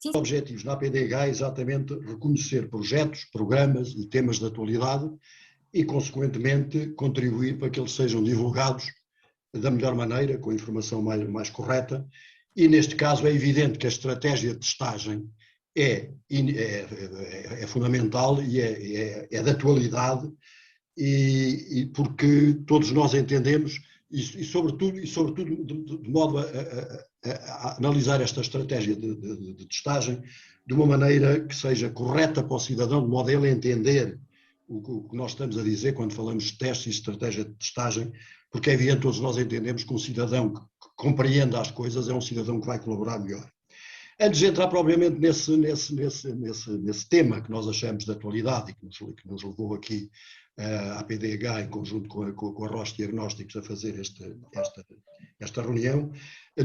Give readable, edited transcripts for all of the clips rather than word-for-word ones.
Os objetivos da APDH é exatamente reconhecer projetos, programas e temas de atualidade e, consequentemente, contribuir para que eles sejam divulgados da melhor maneira, com a informação mais correta. E, neste caso, é evidente que a estratégia de testagem é fundamental e é de atualidade, e porque todos nós entendemos, e sobretudo de modo a analisar esta estratégia de testagem de uma maneira que seja correta para o cidadão, de modo a ele entender o que nós estamos a dizer quando falamos de testes e estratégia de testagem, porque é evidente, todos nós entendemos que um cidadão que compreenda as coisas é um cidadão que vai colaborar melhor. Antes de entrar propriamente nesse tema que nós achamos de atualidade e que nos levou aqui à APDH, em conjunto com a Roche Diagnósticos, a fazer esta reunião,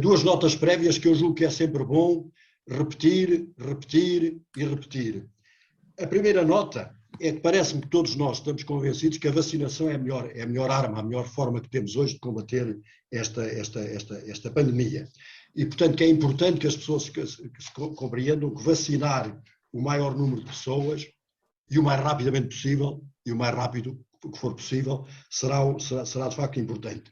duas notas prévias que eu julgo que é sempre bom repetir, repetir e repetir. A primeira nota é que parece-me que todos nós estamos convencidos que a vacinação é a melhor arma, a melhor forma que temos hoje de combater esta pandemia. E, portanto, que é importante que as pessoas que se compreendam que vacinar o maior número de pessoas e o mais rapidamente possível, e o mais rápido que for possível, será de facto importante.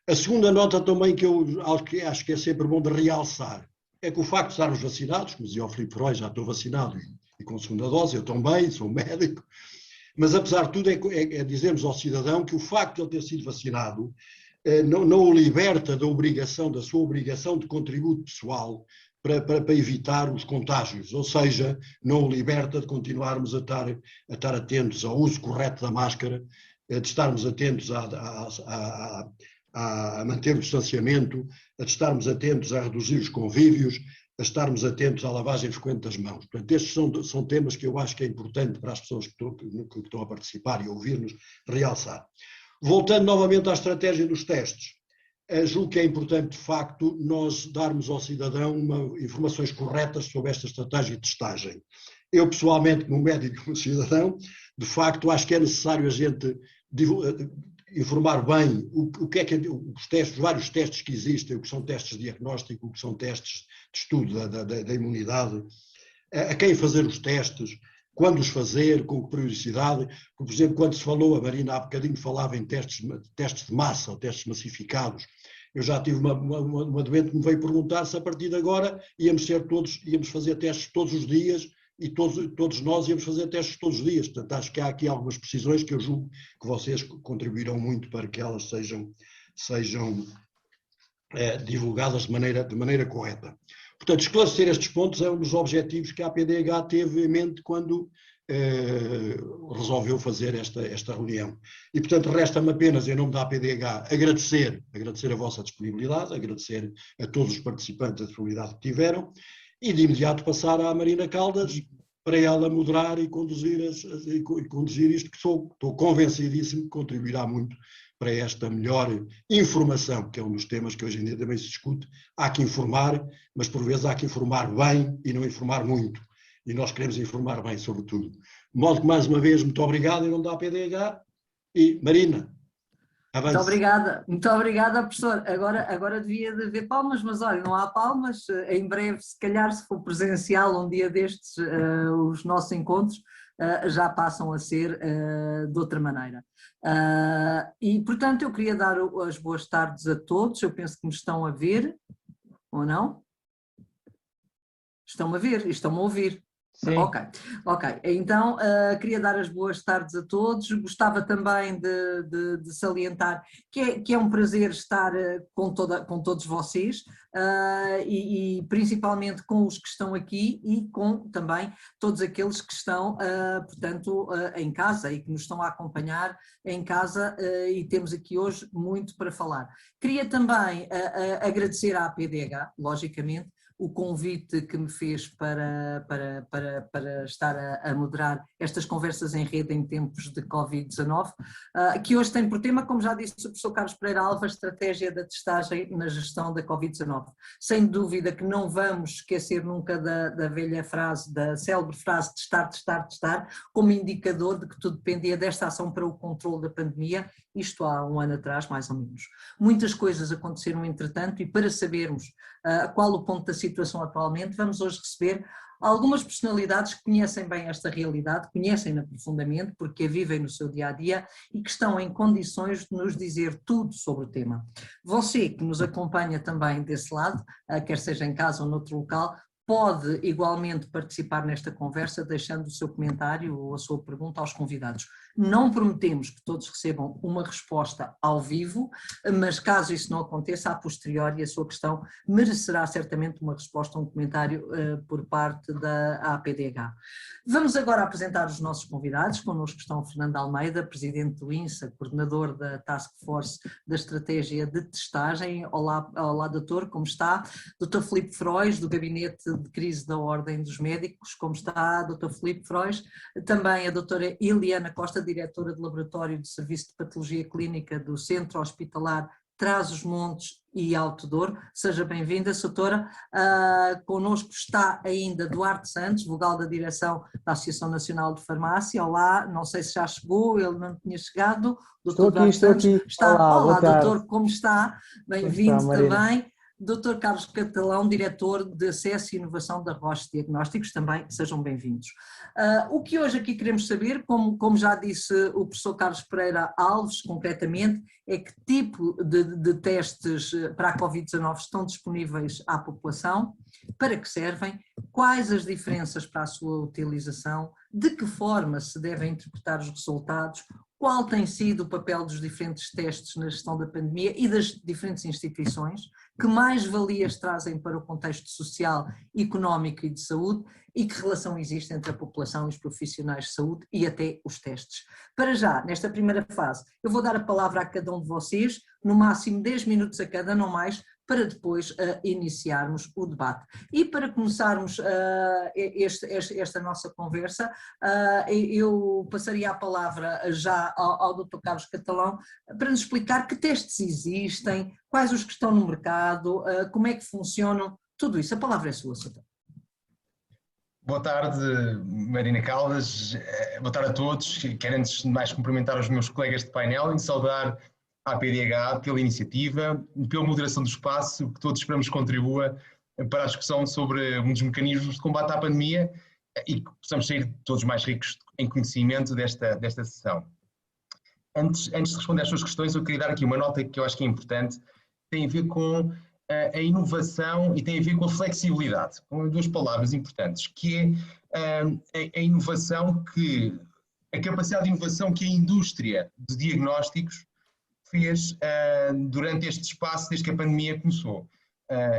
A segunda nota também, algo que acho que é sempre bom de realçar, é que o facto de estarmos vacinados, como dizia o Filipe Freud, já estou vacinado e com segunda dose, eu também, sou médico, mas apesar de tudo é dizermos ao cidadão que o facto de ele ter sido vacinado não o liberta da sua obrigação de contributo pessoal para evitar os contágios, ou seja, não o liberta de continuarmos a estar atentos ao uso correto da máscara, de estarmos atentos a manter o distanciamento, a estarmos atentos a reduzir os convívios, a estarmos atentos à lavagem frequente das mãos. Portanto, estes são temas que eu acho que é importante para as pessoas que estão a participar e a ouvir-nos realçar. Voltando novamente à estratégia dos testes, julgo que é importante, de facto, nós darmos ao cidadão informações corretas sobre esta estratégia de testagem. Eu, pessoalmente, como médico e como cidadão, de facto, acho que é necessário a gente informar bem o que é que os testes, os vários testes que existem, o que são testes de diagnóstico, o que são testes de estudo da imunidade, a quem fazer os testes, quando os fazer, com que periodicidade. Por exemplo, quando se falou, a Marina há bocadinho falava em testes de massa, ou testes massificados. Eu já tive uma doente que me veio perguntar se a partir de agora íamos fazer testes todos os dias, e todos nós íamos fazer testes todos os dias. Portanto, acho que há aqui algumas precisões que eu julgo que vocês contribuirão muito para que elas sejam divulgadas de maneira correta. Portanto, esclarecer estes pontos é um dos objetivos que a APDH teve em mente quando resolveu fazer esta reunião. E, portanto, resta-me apenas, em nome da APDH, agradecer a vossa disponibilidade, agradecer a todos os participantes a disponibilidade que tiveram, e de imediato passar à Marina Caldas para ela moderar e conduzir isto, que estou convencidíssimo que contribuirá muito para esta melhor informação, que é um dos temas que hoje em dia também se discute. Há que informar, mas por vezes há que informar bem e não informar muito. E nós queremos informar bem, sobretudo. De modo que, mais uma vez, muito obrigado em nome da APDH. E, Marina, avance. Muito obrigada, professor. Agora devia de haver palmas, mas olha, não há palmas. Em breve, se calhar, se for presencial um dia destes, os nossos encontros já passam a ser de outra maneira. E, portanto, eu queria dar as boas tardes a todos. Eu penso que me estão a ver, ou não? Estão a ver e estão a ouvir. Sim. Ok. Então, queria dar as boas tardes a todos. Gostava também de salientar que é um prazer estar com todos vocês e principalmente com os que estão aqui e com também todos aqueles que estão, portanto, em casa e que nos estão a acompanhar em casa, e temos aqui hoje muito para falar. Queria também agradecer à APDH, logicamente, o convite que me fez para estar a moderar estas conversas em rede em tempos de Covid-19, que hoje tem por tema, como já disse o professor Carlos Pereira Alva, a estratégia da testagem na gestão da Covid-19. Sem dúvida que não vamos esquecer nunca da velha frase, da célebre frase testar, como indicador de que tudo dependia desta ação para o controle da pandemia, isto há um ano atrás, mais ou menos. Muitas coisas aconteceram entretanto, e para sabermos qual o ponto da situação situação atualmente, vamos hoje receber algumas personalidades que conhecem bem esta realidade, conhecem-na profundamente, porque a vivem no seu dia-a-dia e que estão em condições de nos dizer tudo sobre o tema. Você que nos acompanha também desse lado, quer seja em casa ou noutro local, pode igualmente participar nesta conversa deixando o seu comentário ou a sua pergunta aos convidados. Não prometemos que todos recebam uma resposta ao vivo, mas caso isso não aconteça, a posteriori a sua questão merecerá certamente uma resposta, um comentário por parte da APDH. Vamos agora apresentar os nossos convidados. Connosco estão Fernando Almeida, presidente do INSA, coordenador da Task Force da Estratégia de Testagem. Olá doutor, como está? Dr. Filipe Frois, do Gabinete de Crise da Ordem dos Médicos, como está, Dr. Filipe Frois? Também a doutora Eliana Costa, diretora de Laboratório de Serviço de Patologia Clínica do Centro Hospitalar Trás-os-Montes e Alto Douro. Seja bem-vinda, doutora. Connosco está ainda Duarte Santos, vogal da direção da Associação Nacional de Farmácia. Olá, não sei se já chegou, ele não tinha chegado. Estou aqui. Está. Olá, doutor, como está? Bem-vindo também. Dr. Carlos Catalão, diretor de Acesso e Inovação da Roche Diagnósticos, também sejam bem-vindos. O que hoje aqui queremos saber, como já disse o professor Carlos Pereira Alves, concretamente, é que tipo de testes para a Covid-19 estão disponíveis à população, para que servem, quais as diferenças para a sua utilização, de que forma se devem interpretar os resultados, qual tem sido o papel dos diferentes testes na gestão da pandemia e das diferentes instituições, que mais-valias trazem para o contexto social, económico e de saúde e que relação existe entre a população e os profissionais de saúde e até os testes. Para já, nesta primeira fase, eu vou dar a palavra a cada um de vocês, no máximo 10 minutos a cada, não mais, para depois iniciarmos o debate. E para começarmos esta nossa conversa, eu passaria a palavra já ao Dr. Carlos Catalão para nos explicar que testes existem, quais os que estão no mercado, como é que funcionam, tudo isso. A palavra é sua, Sr. Boa tarde, Marina Caldas, boa tarde a todos. Quero antes de mais cumprimentar os meus colegas de painel e saudar a APDH pela iniciativa, pela moderação do espaço, que todos esperamos contribua para a discussão sobre um dos mecanismos de combate à pandemia e que possamos sair todos mais ricos em conhecimento desta sessão. Antes de responder às suas questões, eu queria dar aqui uma nota que eu acho que é importante, tem a ver com a inovação e tem a ver com a flexibilidade, com duas palavras importantes, que é a inovação a capacidade de inovação que a indústria de diagnósticos fez durante este espaço desde que a pandemia começou.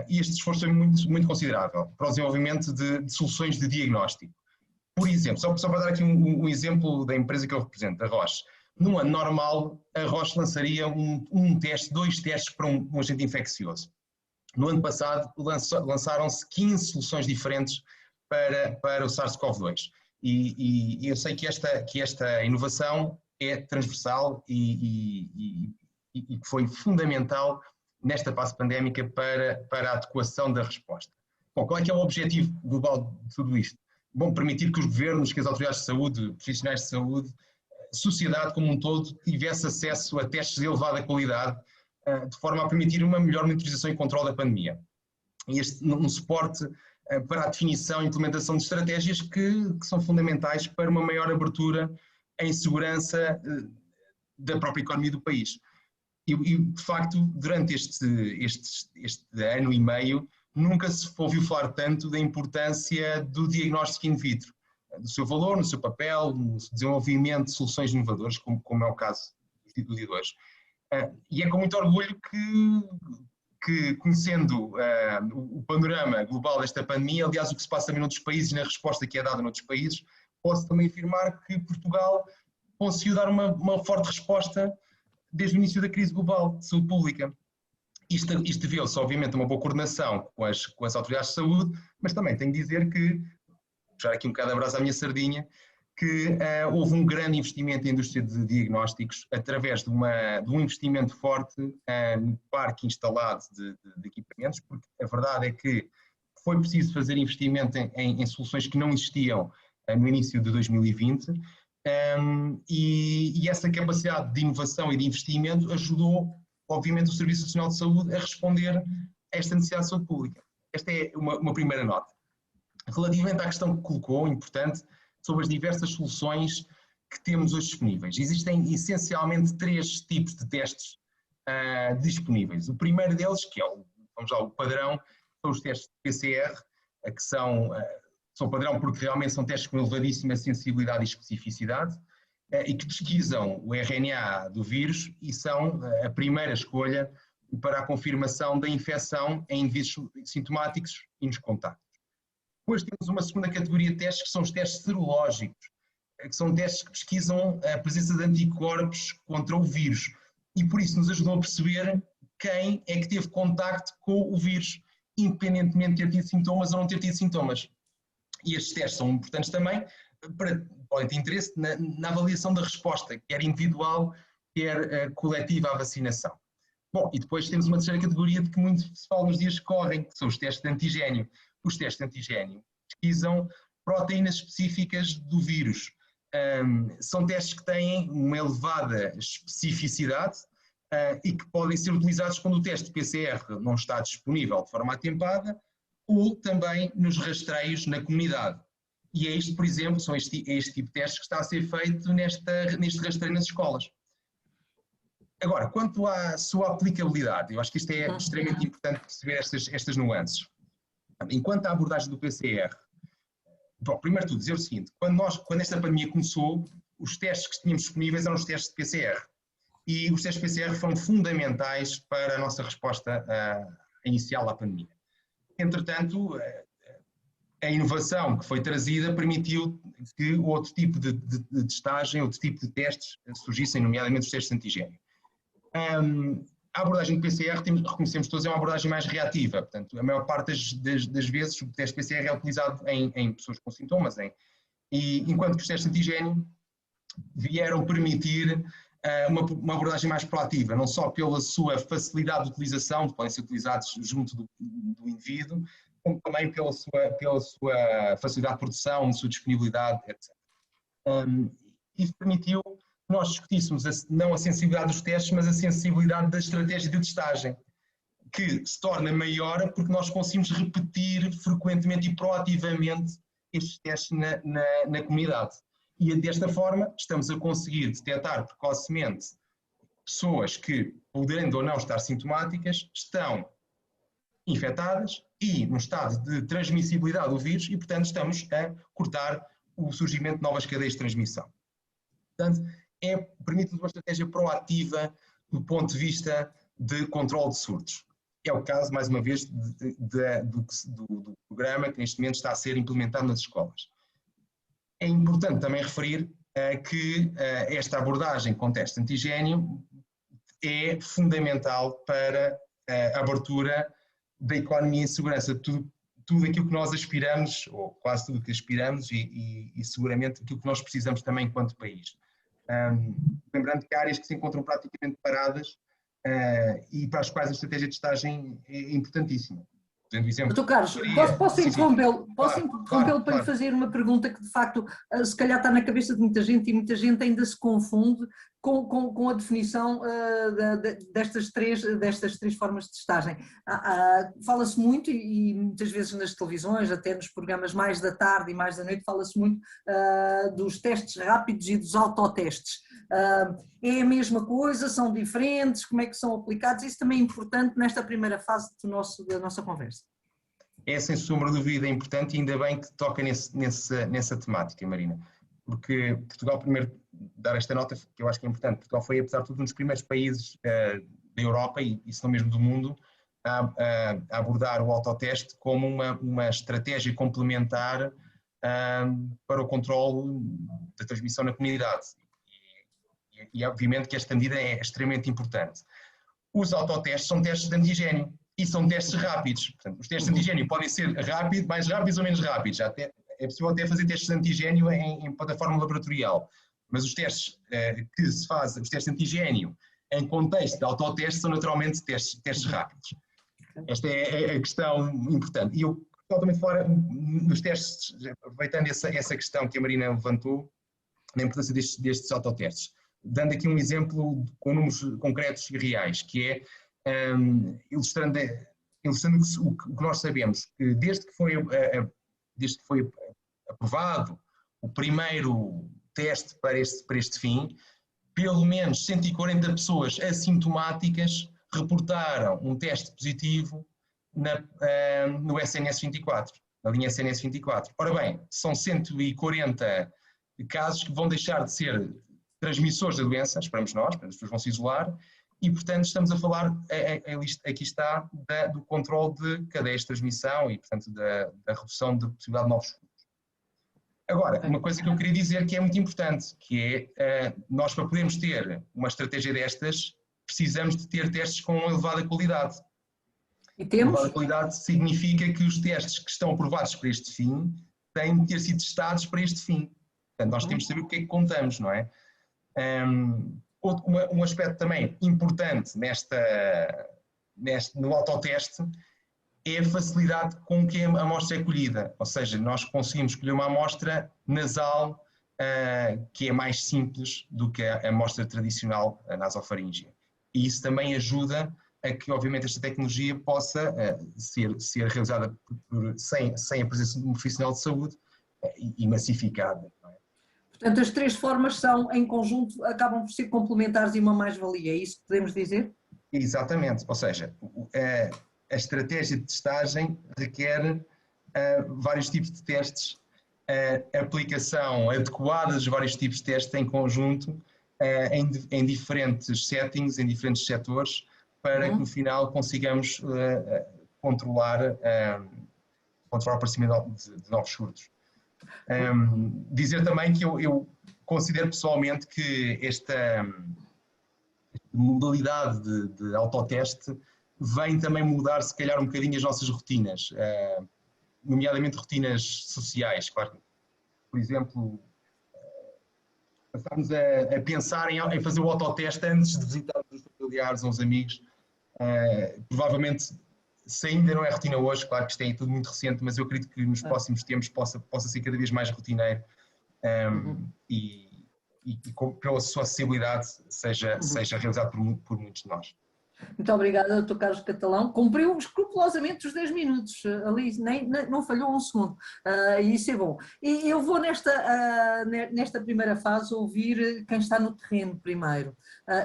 E este esforço foi muito considerável para o desenvolvimento de soluções de diagnóstico. Por exemplo, só para dar aqui um exemplo da empresa que eu represento, a Roche. Num ano normal, a Roche lançaria dois testes para um agente infeccioso. No ano passado, lançaram-se 15 soluções diferentes para o SARS-CoV-2. E eu sei que esta inovação é transversal e que foi fundamental nesta fase pandémica para a adequação da resposta. Bom, qual é que é o objetivo global de tudo isto? Bom, permitir que os governos, que as autoridades de saúde, profissionais de saúde, sociedade como um todo, tivesse acesso a testes de elevada qualidade, de forma a permitir uma melhor monitorização e controle da pandemia. E um suporte para a definição e implementação de estratégias que são fundamentais para uma maior abertura em segurança da própria economia do país. E de facto, durante este ano e meio, nunca se ouviu falar tanto da importância do diagnóstico in vitro, do seu valor, no seu papel, no desenvolvimento de soluções inovadoras, como é o caso do Instituto de hoje. E é com muito orgulho que conhecendo o panorama global desta pandemia, aliás, o que se passa também noutros países e na resposta que é dada noutros países, posso também afirmar que Portugal conseguiu dar uma forte resposta desde o início da crise global de saúde pública. Isto deveu-se, obviamente, a uma boa coordenação com as autoridades de saúde, mas também tenho de dizer que, puxar aqui um bocado a brasa à minha sardinha, que houve um grande investimento em indústria de diagnósticos através de um investimento forte no parque instalado de equipamentos, porque a verdade é que foi preciso fazer investimento em soluções que não existiam no início de 2020 e essa capacidade de inovação e de investimento ajudou, obviamente, o Serviço Nacional de Saúde a responder a esta necessidade de saúde pública. Esta é uma primeira nota. Relativamente à questão que colocou, importante, sobre as diversas soluções que temos hoje disponíveis. Existem essencialmente 3 tipos de testes disponíveis. O primeiro deles, que é o padrão, são os testes de PCR, que são padrão porque realmente são testes com elevadíssima sensibilidade e especificidade, e que pesquisam o RNA do vírus e são a primeira escolha para a confirmação da infecção em indivíduos sintomáticos e nos contactos. Depois temos uma segunda categoria de testes, que são os testes serológicos, que são testes que pesquisam a presença de anticorpos contra o vírus, e por isso nos ajudam a perceber quem é que teve contacto com o vírus, independentemente de ter tido sintomas ou não ter tido sintomas. E estes testes são importantes também podem ter interesse na avaliação da resposta, quer individual, quer coletiva à vacinação. Bom, e depois temos uma terceira categoria de que muito se fala nos dias que correm, que são os testes de antigénio. Os testes de antigénio pesquisam proteínas específicas do vírus. São testes que têm uma elevada especificidade e que podem ser utilizados quando o teste de PCR não está disponível de forma atempada ou também nos rastreios na comunidade. E é isto, por exemplo, são este tipo de testes que está a ser feito neste rastreio nas escolas. Agora, quanto à sua aplicabilidade, eu acho que isto é extremamente importante perceber estas nuances. Enquanto à abordagem do PCR, bom, primeiro de tudo, dizer o seguinte, quando esta pandemia começou, os testes que tínhamos disponíveis eram os testes de PCR. E os testes de PCR foram fundamentais para a nossa resposta inicial à pandemia. Entretanto, a inovação que foi trazida permitiu que outro tipo de testagem, outro tipo de testes surgissem, nomeadamente os testes de antigénio. A abordagem do PCR, reconhecemos todos, é uma abordagem mais reativa. Portanto, a maior parte das vezes o teste PCR é utilizado em pessoas com sintomas, enquanto que os testes de antigénio vieram permitir uma abordagem mais proativa, não só pela sua facilidade de utilização, podem ser utilizados junto do indivíduo, como também pela sua facilidade de produção, sua disponibilidade, etc. Isso permitiu que nós discutíssemos não a sensibilidade dos testes, mas a sensibilidade da estratégia de testagem, que se torna maior porque nós conseguimos repetir frequentemente e proativamente estes testes na comunidade. E desta forma estamos a conseguir detectar precocemente pessoas que, podendo ou não estar sintomáticas, estão infectadas e no estado de transmissibilidade do vírus e, portanto, estamos a cortar o surgimento de novas cadeias de transmissão. Portanto, permite-nos uma estratégia proativa do ponto de vista de controle de surtos. É o caso, mais uma vez, do programa que neste momento está a ser implementado nas escolas. É importante também referir que esta abordagem com teste antigénio é fundamental para a abertura da economia em segurança. Tudo aquilo que nós aspiramos, ou quase tudo o que aspiramos, e seguramente aquilo que nós precisamos também enquanto país. Lembrando que há áreas que se encontram praticamente paradas e para as quais a estratégia de testagem é importantíssima. Doutor Carlos, posso interrompê-lo para lhe fazer uma pergunta que de facto se calhar está na cabeça de muita gente e muita gente ainda se confunde com a definição destas três formas de testagem. Fala-se muito e muitas vezes nas televisões, até nos programas mais da tarde e mais da noite, fala-se muito dos testes rápidos e dos autotestes. É a mesma coisa, são diferentes, como é que são aplicados? Isso também é importante nesta primeira fase da nossa conversa. É sem sombra de dúvida importante e ainda bem que toca nessa temática, Marina, porque Portugal, primeiro, dar esta nota que eu acho que é importante, Portugal foi, apesar de tudo, um dos primeiros países da Europa e se não mesmo do mundo a abordar o autoteste como uma estratégia complementar para o controle da transmissão na comunidade. E obviamente que esta medida é extremamente importante. Os autotestes são testes de antigénio e são testes rápidos. Portanto, os testes de antigénio podem ser mais rápidos ou menos rápidos. É possível até fazer testes de antigénio em plataforma laboratorial. Mas os testes que se fazem, os testes de antigénio em contexto de autoteste são naturalmente testes rápidos. Esta é a questão importante. E eu também fora nos testes, aproveitando essa questão que a Marina levantou, da importância destes autotestes. Dando aqui um exemplo com números concretos e reais, que é ilustrando ilustrando o que nós sabemos, que desde que foi aprovado o primeiro teste para este fim, pelo menos 140 pessoas assintomáticas reportaram um teste positivo no SNS 24, na linha SNS 24. Ora bem, são 140 casos que vão deixar de ser transmissores da doença, esperamos nós, as pessoas vão se isolar, e portanto estamos a falar, aqui está, do controle de cadeias de transmissão e portanto da redução da possibilidade de novos surtos. Agora, uma coisa que eu queria dizer que é muito importante, que é, nós para podermos ter uma estratégia destas, precisamos de ter testes com elevada qualidade. E temos? Elevada qualidade significa que os testes que estão aprovados para este fim têm de ter sido testados para este fim. Portanto, nós temos de saber o que é que contamos, não é? Um aspecto também importante no autoteste é a facilidade com que a amostra é colhida, ou seja, nós conseguimos colher uma amostra nasal que é mais simples do que a amostra tradicional nasofaríngea. E isso também ajuda a que, obviamente, esta tecnologia possa ser realizada sem a presença de um profissional de saúde e massificada. Não é? Portanto, as três formas são, em conjunto, acabam por ser complementares e uma mais-valia, é isso que podemos dizer? Exatamente, ou seja, a estratégia de testagem requer vários tipos de testes, a aplicação adequada dos vários tipos de testes em conjunto, em diferentes settings, em diferentes setores, para que no final consigamos controlar o aparecimento de novos surtos. Dizer também que eu considero pessoalmente que esta modalidade de autoteste vem também mudar, se calhar, um bocadinho as nossas rotinas, nomeadamente rotinas sociais. Claro, por exemplo, passarmos a pensar em fazer o autoteste antes de visitar os familiares ou os amigos. Provavelmente, se ainda não é rotina hoje, claro que isto é tudo muito recente, mas eu acredito que nos próximos tempos possa ser cada vez mais rotineiro e pela sua acessibilidade seja realizado por muitos de nós. Muito obrigada, Dr. Carlos Catalão. Cumpriu escrupulosamente os 10 minutos, ali não falhou um segundo, e isso é bom. E eu vou nesta primeira fase ouvir quem está no terreno primeiro,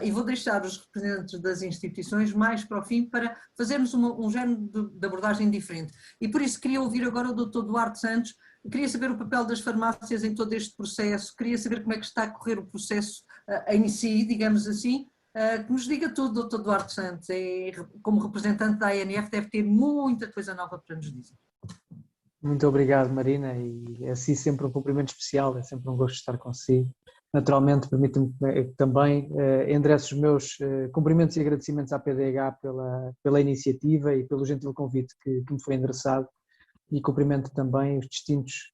e vou deixar os representantes das instituições mais para o fim para fazermos um género de abordagem diferente. E por isso queria ouvir agora o Dr. Duarte Santos. Queria saber o papel das farmácias em todo este processo, queria saber como é que está a correr o processo em si, digamos assim. Que nos diga tudo, Dr. Duarte Santos, como representante da ANF deve ter muita coisa nova para nos dizer. Muito obrigado, Marina, e assim sempre um cumprimento especial, é sempre um gosto estar consigo. Naturalmente, permite-me também endereço os meus cumprimentos e agradecimentos à PDH pela iniciativa e pelo gentil convite que me foi endereçado, e cumprimento também os distintos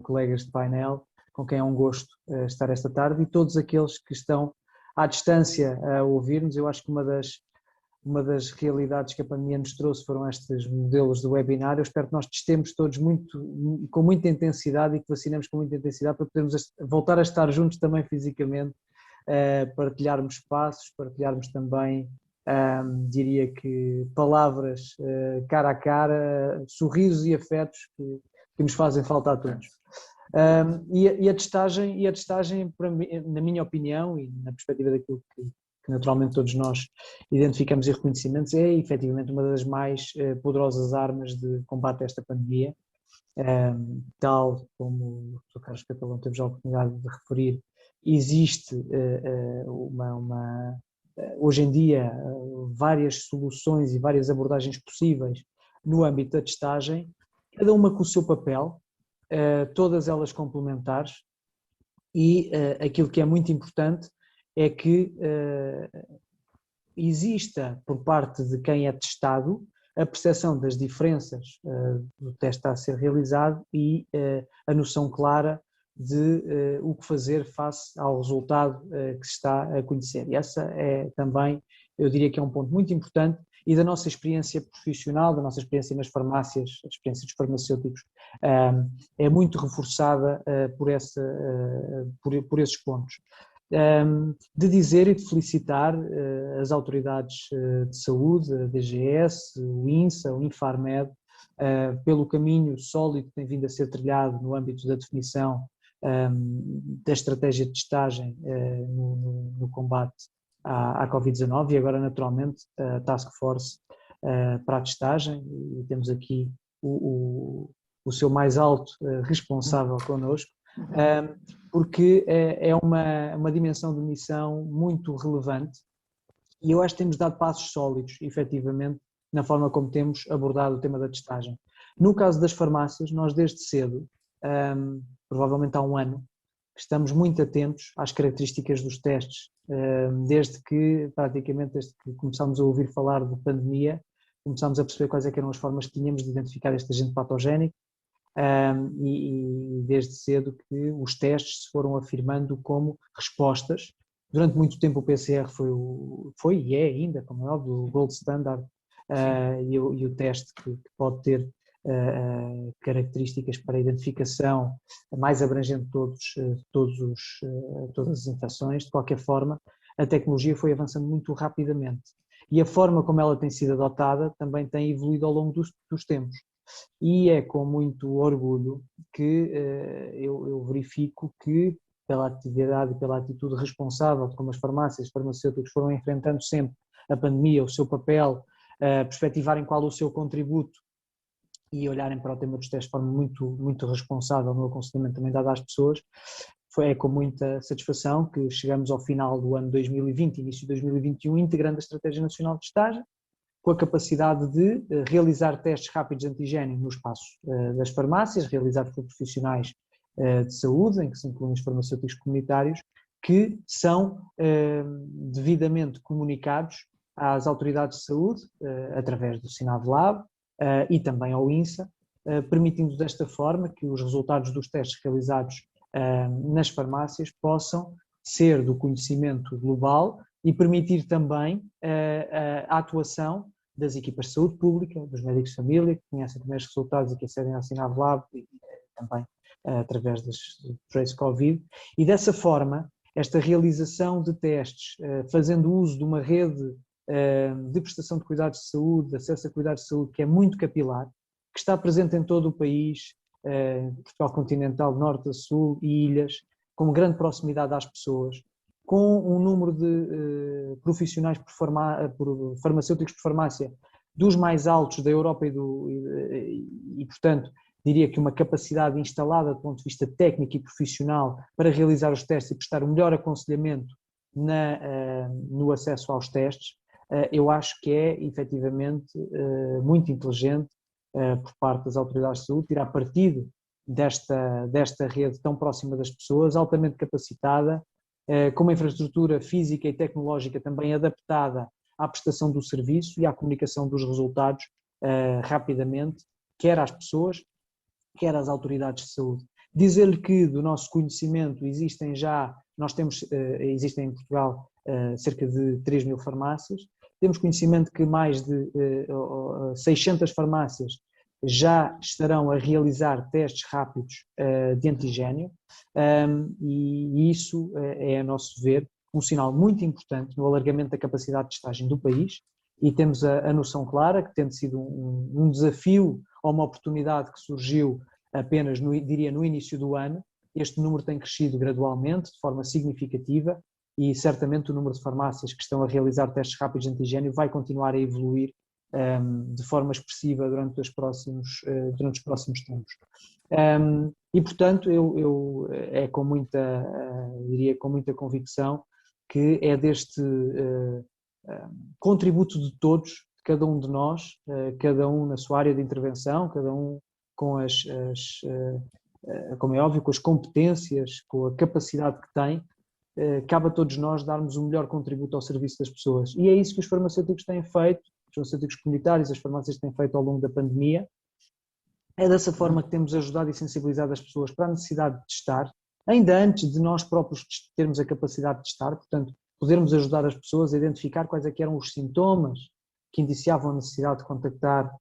colegas de painel, com quem é um gosto estar esta tarde, e todos aqueles que estão à distância a ouvir-nos. Eu acho que uma das realidades que a pandemia nos trouxe foram estes modelos de webinar. Eu espero que nós testemos todos com muita intensidade e que vacinemos com muita intensidade para podermos voltar a estar juntos também fisicamente, partilharmos espaços, partilharmos também, diria que, palavras cara a cara, sorrisos e afetos que nos fazem falta a todos. E a testagem, para mim, na minha opinião e na perspectiva daquilo que naturalmente todos nós identificamos e reconhecimentos, é efetivamente uma das mais poderosas armas de combate a esta pandemia, tal como o Dr. Carlos Catalão teve já a oportunidade de referir. Existe hoje em dia várias soluções e várias abordagens possíveis no âmbito da testagem, cada uma com o seu papel, todas elas complementares, e aquilo que é muito importante é que exista por parte de quem é testado a percepção das diferenças do teste a ser realizado e a noção clara de o que fazer face ao resultado que se está a conhecer. E essa é também, eu diria que é um ponto muito importante, e da nossa experiência profissional, da nossa experiência nas farmácias, a experiência dos farmacêuticos, é muito reforçada por esses pontos. de dizer e de felicitar as autoridades de saúde, a DGS, o INSA, o Infarmed, pelo caminho sólido que tem vindo a ser trilhado no âmbito da definição da estratégia de testagem no combate à Covid-19 e agora naturalmente a Task Force para a testagem, e temos aqui o seu mais alto responsável connosco, porque é uma dimensão de missão muito relevante e eu acho que temos dado passos sólidos, efetivamente, na forma como temos abordado o tema da testagem. No caso das farmácias, nós desde cedo, provavelmente há um ano, estamos muito atentos às características dos testes, desde que começámos a ouvir falar de pandemia, começámos a perceber quais eram as formas que tínhamos de identificar este agente patogénico, e desde cedo que os testes se foram afirmando como respostas. Durante muito tempo o PCR foi e é ainda, como é óbvio, o gold standard, e o teste que pode ter características para a identificação mais abrangente de todas as infecções. De qualquer forma, a tecnologia foi avançando muito rapidamente e a forma como ela tem sido adotada também tem evoluído ao longo dos tempos. E é com muito orgulho que eu verifico que, pela atividade e pela atitude responsável de como as farmácias, os farmacêuticos foram enfrentando sempre a pandemia, o seu papel, perspectivarem qual o seu contributo e olharem para o tema dos testes de forma muito, muito responsável no aconselhamento também dado às pessoas, é com muita satisfação que chegamos ao final do ano 2020, início de 2021, integrando a Estratégia Nacional de Testagem, com a capacidade de realizar testes rápidos de antigênio no espaço das farmácias, realizados por profissionais de saúde, em que se incluem os farmacêuticos comunitários, que são devidamente comunicados às autoridades de saúde, através do Sinav-Lab e também ao INSA, permitindo desta forma que os resultados dos testes realizados nas farmácias possam ser do conhecimento global e permitir também a atuação das equipas de saúde pública, dos médicos de família, que conhecem também os resultados e que acedem ao Sinav-Lab e também através das Trace Covid. E dessa forma, esta realização de testes, fazendo uso de uma rede de prestação de cuidados de saúde, de acesso a cuidados de saúde, que é muito capilar, que está presente em todo o país, Portugal continental, norte a sul e ilhas, com grande proximidade às pessoas, com um número de profissionais por farmacêuticos por farmácia dos mais altos da Europa e, portanto, diria que uma capacidade instalada do ponto de vista técnico e profissional para realizar os testes e prestar o melhor aconselhamento no acesso aos testes, eu acho que é efetivamente muito inteligente por parte das autoridades de saúde tirar partido desta rede tão próxima das pessoas, altamente capacitada, com uma infraestrutura física e tecnológica também adaptada à prestação do serviço e à comunicação dos resultados rapidamente, quer às pessoas, quer às autoridades de saúde. Dizer-lhe que do nosso conhecimento existem em Portugal cerca de 3 mil farmácias, temos conhecimento que mais de 600 farmácias já estarão a realizar testes rápidos de antigênio, e isso é, a nosso ver, um sinal muito importante no alargamento da capacidade de testagem do país, e temos a noção clara que, tendo sido um desafio ou uma oportunidade que surgiu apenas, no início do ano, este número tem crescido gradualmente, de forma significativa, e certamente o número de farmácias que estão a realizar testes rápidos de antigênio vai continuar a evoluir de forma expressiva durante os próximos tempos. E, portanto, é com muita, diria com muita convicção que é deste contributo de todos, de cada um de nós, cada um na sua área de intervenção, cada um com como é óbvio, com as competências, com a capacidade que tem, cabe a todos nós darmos o melhor contributo ao serviço das pessoas. E é isso que os farmacêuticos têm feito, os farmacêuticos comunitários, as farmácias têm feito ao longo da pandemia. É dessa forma que temos ajudado e sensibilizado as pessoas para a necessidade de testar, ainda antes de nós próprios termos a capacidade de testar, portanto, podermos ajudar as pessoas a identificar quais é que eram os sintomas que indiciavam a necessidade de contactar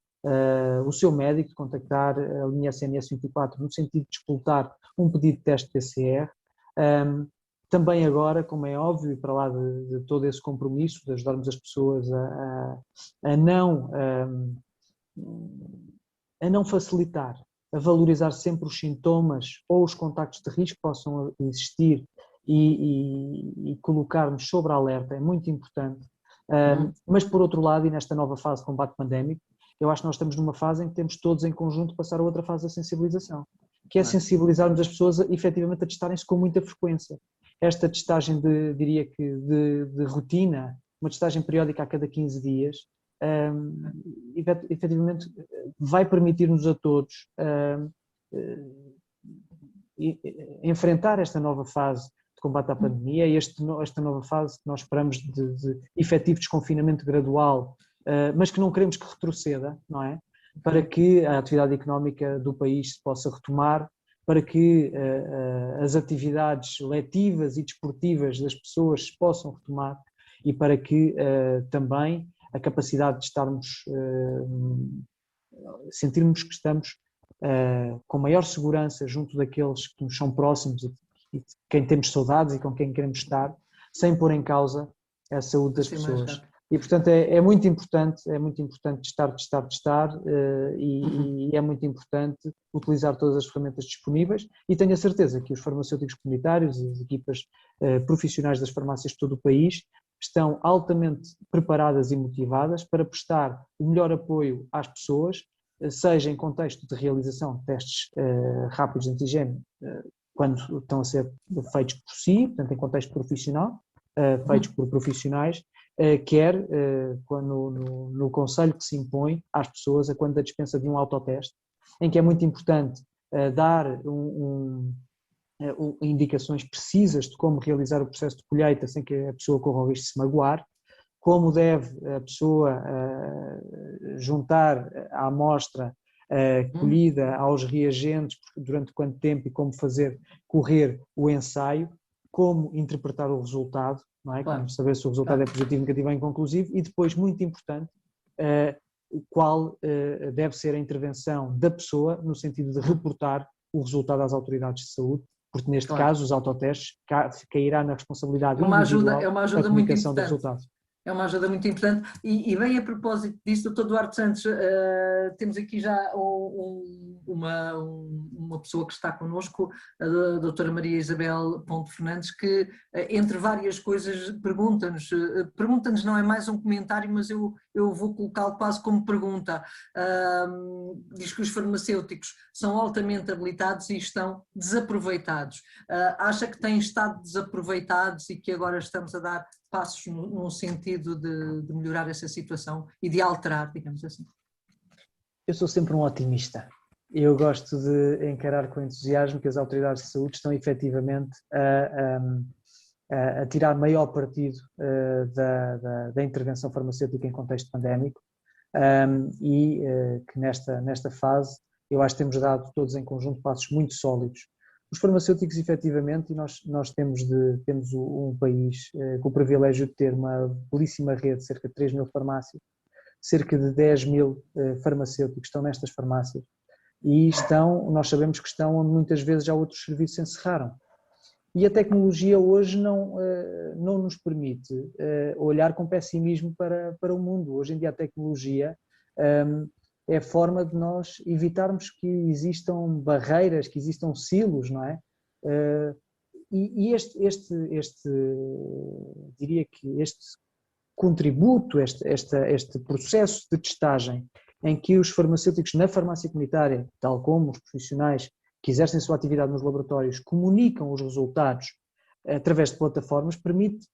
o seu médico, de contactar a linha SMS 24 no sentido de disputar um pedido de teste PCR, Também agora, como é óbvio, e para lá de todo esse compromisso, de ajudarmos as pessoas a não facilitar, a valorizar sempre os sintomas ou os contactos de risco que possam existir e colocar-nos sobre alerta é muito importante. Mas por outro lado, e nesta nova fase de combate pandémico, eu acho que nós estamos numa fase em que temos todos em conjunto passar a outra fase da sensibilização, que é sensibilizarmos as pessoas efetivamente a testarem-se com muita frequência. Esta testagem diria que de rotina, uma testagem periódica a cada 15 dias, efetivamente vai permitir-nos a todos enfrentar esta nova fase de combate à pandemia e esta nova fase que nós esperamos de efetivo desconfinamento gradual, mas que não queremos que retroceda, não é? Para que a atividade económica do país se possa retomar, para que as atividades letivas e desportivas das pessoas se possam retomar e para que também a capacidade de estarmos, sentirmos que estamos com maior segurança junto daqueles que nos são próximos e de quem temos saudades e com quem queremos estar, sem pôr em causa a saúde das pessoas. E, portanto, é muito importante testar e é muito importante utilizar todas as ferramentas disponíveis e tenho a certeza que os farmacêuticos comunitários e as equipas profissionais das farmácias de todo o país estão altamente preparadas e motivadas para prestar o melhor apoio às pessoas, seja em contexto de realização de testes rápidos de antigênio, quando estão a ser feitos por si, portanto em contexto profissional, feitos por profissionais, quer no conselho que se impõe às pessoas a quando da dispensa de um autoteste, em que é muito importante dar indicações precisas de como realizar o processo de colheita sem que a pessoa corra o risco de se magoar, como deve a pessoa juntar a amostra colhida aos reagentes, durante quanto tempo e como fazer correr o ensaio, como interpretar o resultado, não é? Como saber se o resultado é positivo, negativo ou inconclusivo e depois, muito importante, qual deve ser a intervenção da pessoa no sentido de reportar o resultado às autoridades de saúde, porque neste caso os autotestes cairá na responsabilidade individual da comunicação do resultado. É uma ajuda muito importante e bem a propósito disso, Dr. Duarte Santos, temos aqui já uma pessoa que está connosco, a doutora Maria Isabel Ponte Fernandes, que entre várias coisas pergunta-nos, não é mais um comentário, mas eu vou colocá-lo quase como pergunta. Diz que os farmacêuticos são altamente habilitados e estão desaproveitados. Acha que têm estado desaproveitados e que agora estamos a dar passos no sentido de melhorar essa situação e de alterar, digamos assim? Eu sou sempre um otimista. Eu gosto de encarar com entusiasmo que as autoridades de saúde estão efetivamente a tirar maior partido da intervenção farmacêutica em contexto pandémico e que nesta fase eu acho que temos dado todos em conjunto passos muito sólidos. Os farmacêuticos, efetivamente, e nós temos um país com o privilégio de ter uma belíssima rede, cerca de 3 mil farmácias, cerca de 10 mil farmacêuticos estão nestas farmácias e nós sabemos que estão onde muitas vezes já outros serviços se encerraram. E a tecnologia hoje não nos permite olhar com pessimismo para o mundo. Hoje em dia a tecnologia é a forma de nós evitarmos que existam barreiras, que existam silos, não é? E diria que este contributo, este processo de testagem em que os farmacêuticos na farmácia comunitária, tal como os profissionais que exercem sua atividade nos laboratórios, comunicam os resultados através de plataformas, permite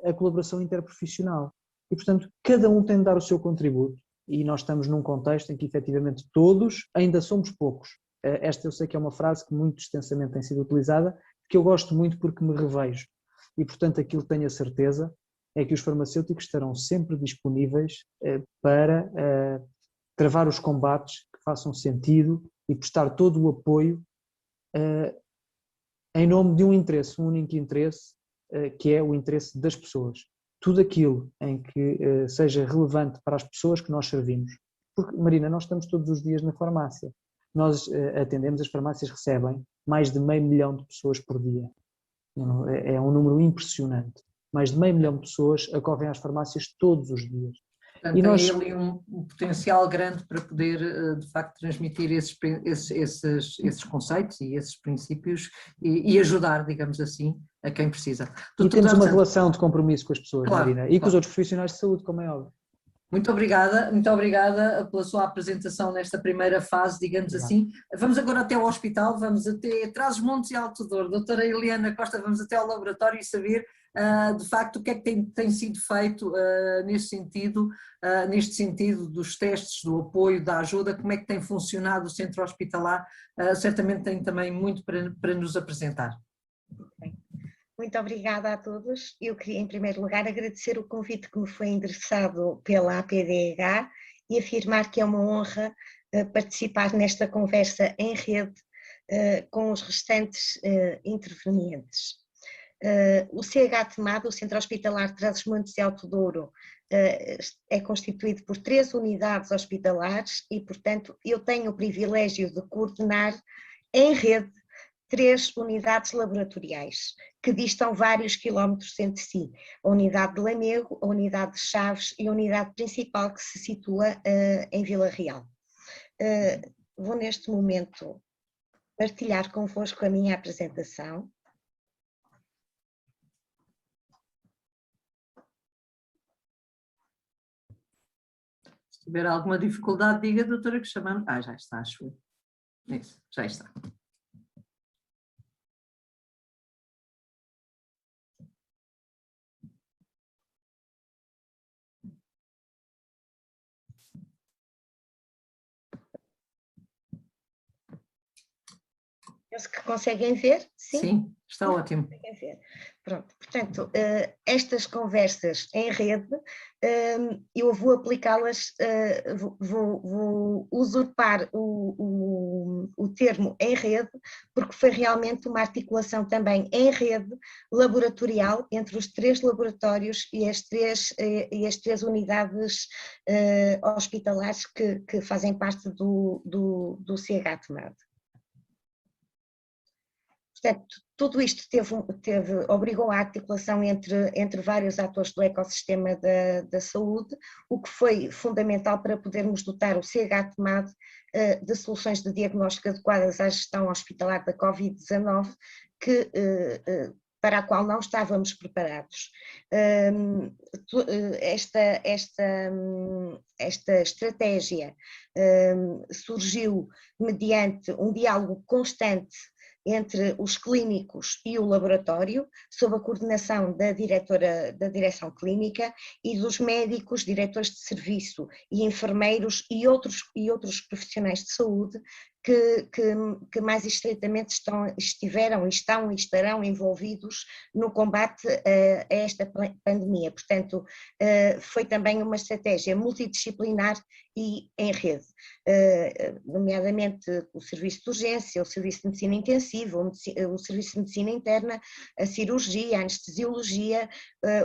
a colaboração interprofissional. E, portanto, cada um tem de dar o seu contributo. E nós estamos num contexto em que, efetivamente, todos ainda somos poucos. Esta eu sei que é uma frase que muito extensamente tem sido utilizada, que eu gosto muito porque me revejo. E, portanto, aquilo que tenho a certeza é que os farmacêuticos estarão sempre disponíveis para travar os combates que façam sentido e prestar todo o apoio em nome de um interesse, um único interesse, que é o interesse das pessoas. Tudo aquilo em que seja relevante para as pessoas que nós servimos. Porque, Marina, nós estamos todos os dias na farmácia. Nós atendemos, as farmácias recebem mais de 500 mil de pessoas por dia. É um número impressionante. Mais de 500 mil pessoas acorrem às farmácias todos os dias. Portanto, tem ali um potencial grande para poder, de facto, transmitir esses conceitos e esses princípios e ajudar, digamos assim, a quem precisa. E temos uma relação de compromisso com as pessoas, claro, Marina, e com os outros profissionais de saúde, como é óbvio. Muito obrigada pela sua apresentação nesta primeira fase, digamos assim. Vamos agora até ao hospital, vamos até Trás-os-Montes e Alto Douro. Doutora Eliana Costa, vamos até ao laboratório e saber, de facto, o que é que tem sido feito neste sentido dos testes, do apoio, da ajuda, como é que tem funcionado o centro hospitalar. Certamente tem também muito para nos apresentar. Muito obrigada a todos. Eu queria, em primeiro lugar, agradecer o convite que me foi endereçado pela APDH e afirmar que é uma honra participar nesta conversa em rede com os restantes intervenientes. O CH-TMAD, o Centro Hospitalar de Trás-os-Montes e Alto Douro, é constituído por 3 unidades hospitalares e, portanto, eu tenho o privilégio de coordenar em rede 3 unidades laboratoriais, que distam vários quilómetros entre si. A unidade de Lamego, a unidade de Chaves e a unidade principal que se situa em Vila Real. Vou neste momento partilhar convosco a minha apresentação. Se tiver alguma dificuldade, diga, doutora, que chamamos. Já está, acho. Isso, já está. Penso que conseguem ver? Sim? Sim, está ótimo. Conseguem ver. Pronto, portanto, estas conversas em rede, eu vou aplicá-las, vou usurpar o termo em rede, porque foi realmente uma articulação também em rede laboratorial entre os 3 laboratórios e as três unidades hospitalares que fazem parte do CH-TMAD. Portanto, tudo isto obrigou à articulação entre vários atores do ecossistema da saúde, o que foi fundamental para podermos dotar o CH-TMAD de soluções de diagnóstico adequadas à gestão hospitalar da Covid-19, para a qual não estávamos preparados. Esta estratégia surgiu mediante um diálogo constante entre os clínicos e o laboratório, sob a coordenação da direção clínica e dos médicos, diretores de serviço e enfermeiros e outros profissionais de saúde que mais estreitamente estiveram e estão e estarão envolvidos no combate a esta pandemia. Portanto, foi também uma estratégia multidisciplinar e em rede, nomeadamente o serviço de urgência, o serviço de medicina intensiva, o serviço de medicina interna, a cirurgia, a anestesiologia,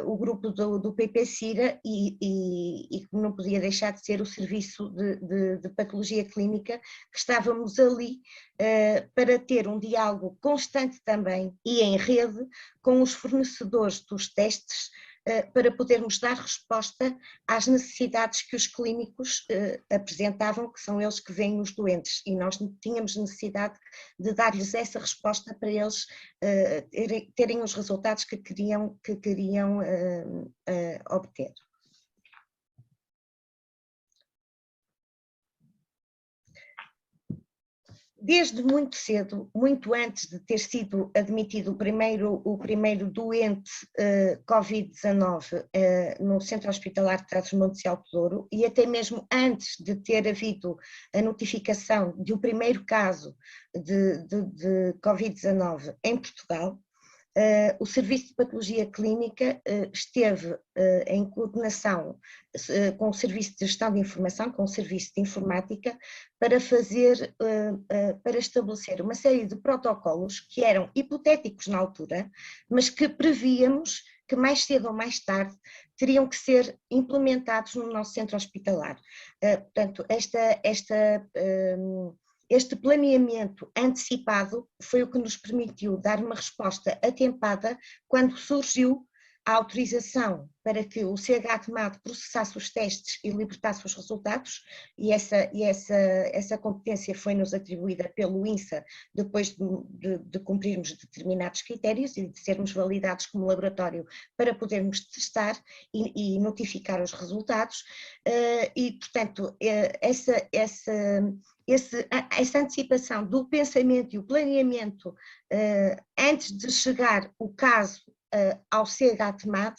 o grupo do PP-Cira e não podia deixar de ser o serviço de patologia clínica, que estávamos ali para ter um diálogo constante também e em rede com os fornecedores dos testes, para podermos dar resposta às necessidades que os clínicos apresentavam, que são eles que veem os doentes, e nós tínhamos necessidade de dar-lhes essa resposta para eles terem os resultados que queriam obter. Desde muito cedo, muito antes de ter sido admitido o primeiro doente Covid-19 no Centro Hospitalar de Trás-os-Montes e Alto Douro, e até mesmo antes de ter havido a notificação de o primeiro caso de Covid-19 em Portugal, o Serviço de Patologia Clínica esteve em coordenação com o Serviço de Gestão de Informação, com o Serviço de Informática, para estabelecer uma série de protocolos que eram hipotéticos na altura, mas que prevíamos que mais cedo ou mais tarde teriam que ser implementados no nosso centro hospitalar. Portanto, Este planeamento antecipado foi o que nos permitiu dar uma resposta atempada quando surgiu a autorização para que o CH-TMAD processasse os testes e libertasse os resultados, e essa competência foi-nos atribuída pelo INSA depois de cumprirmos determinados critérios e de sermos validados como laboratório para podermos testar e notificar os resultados, e portanto essa antecipação do pensamento e o planeamento antes de chegar o caso ao CH-TMAD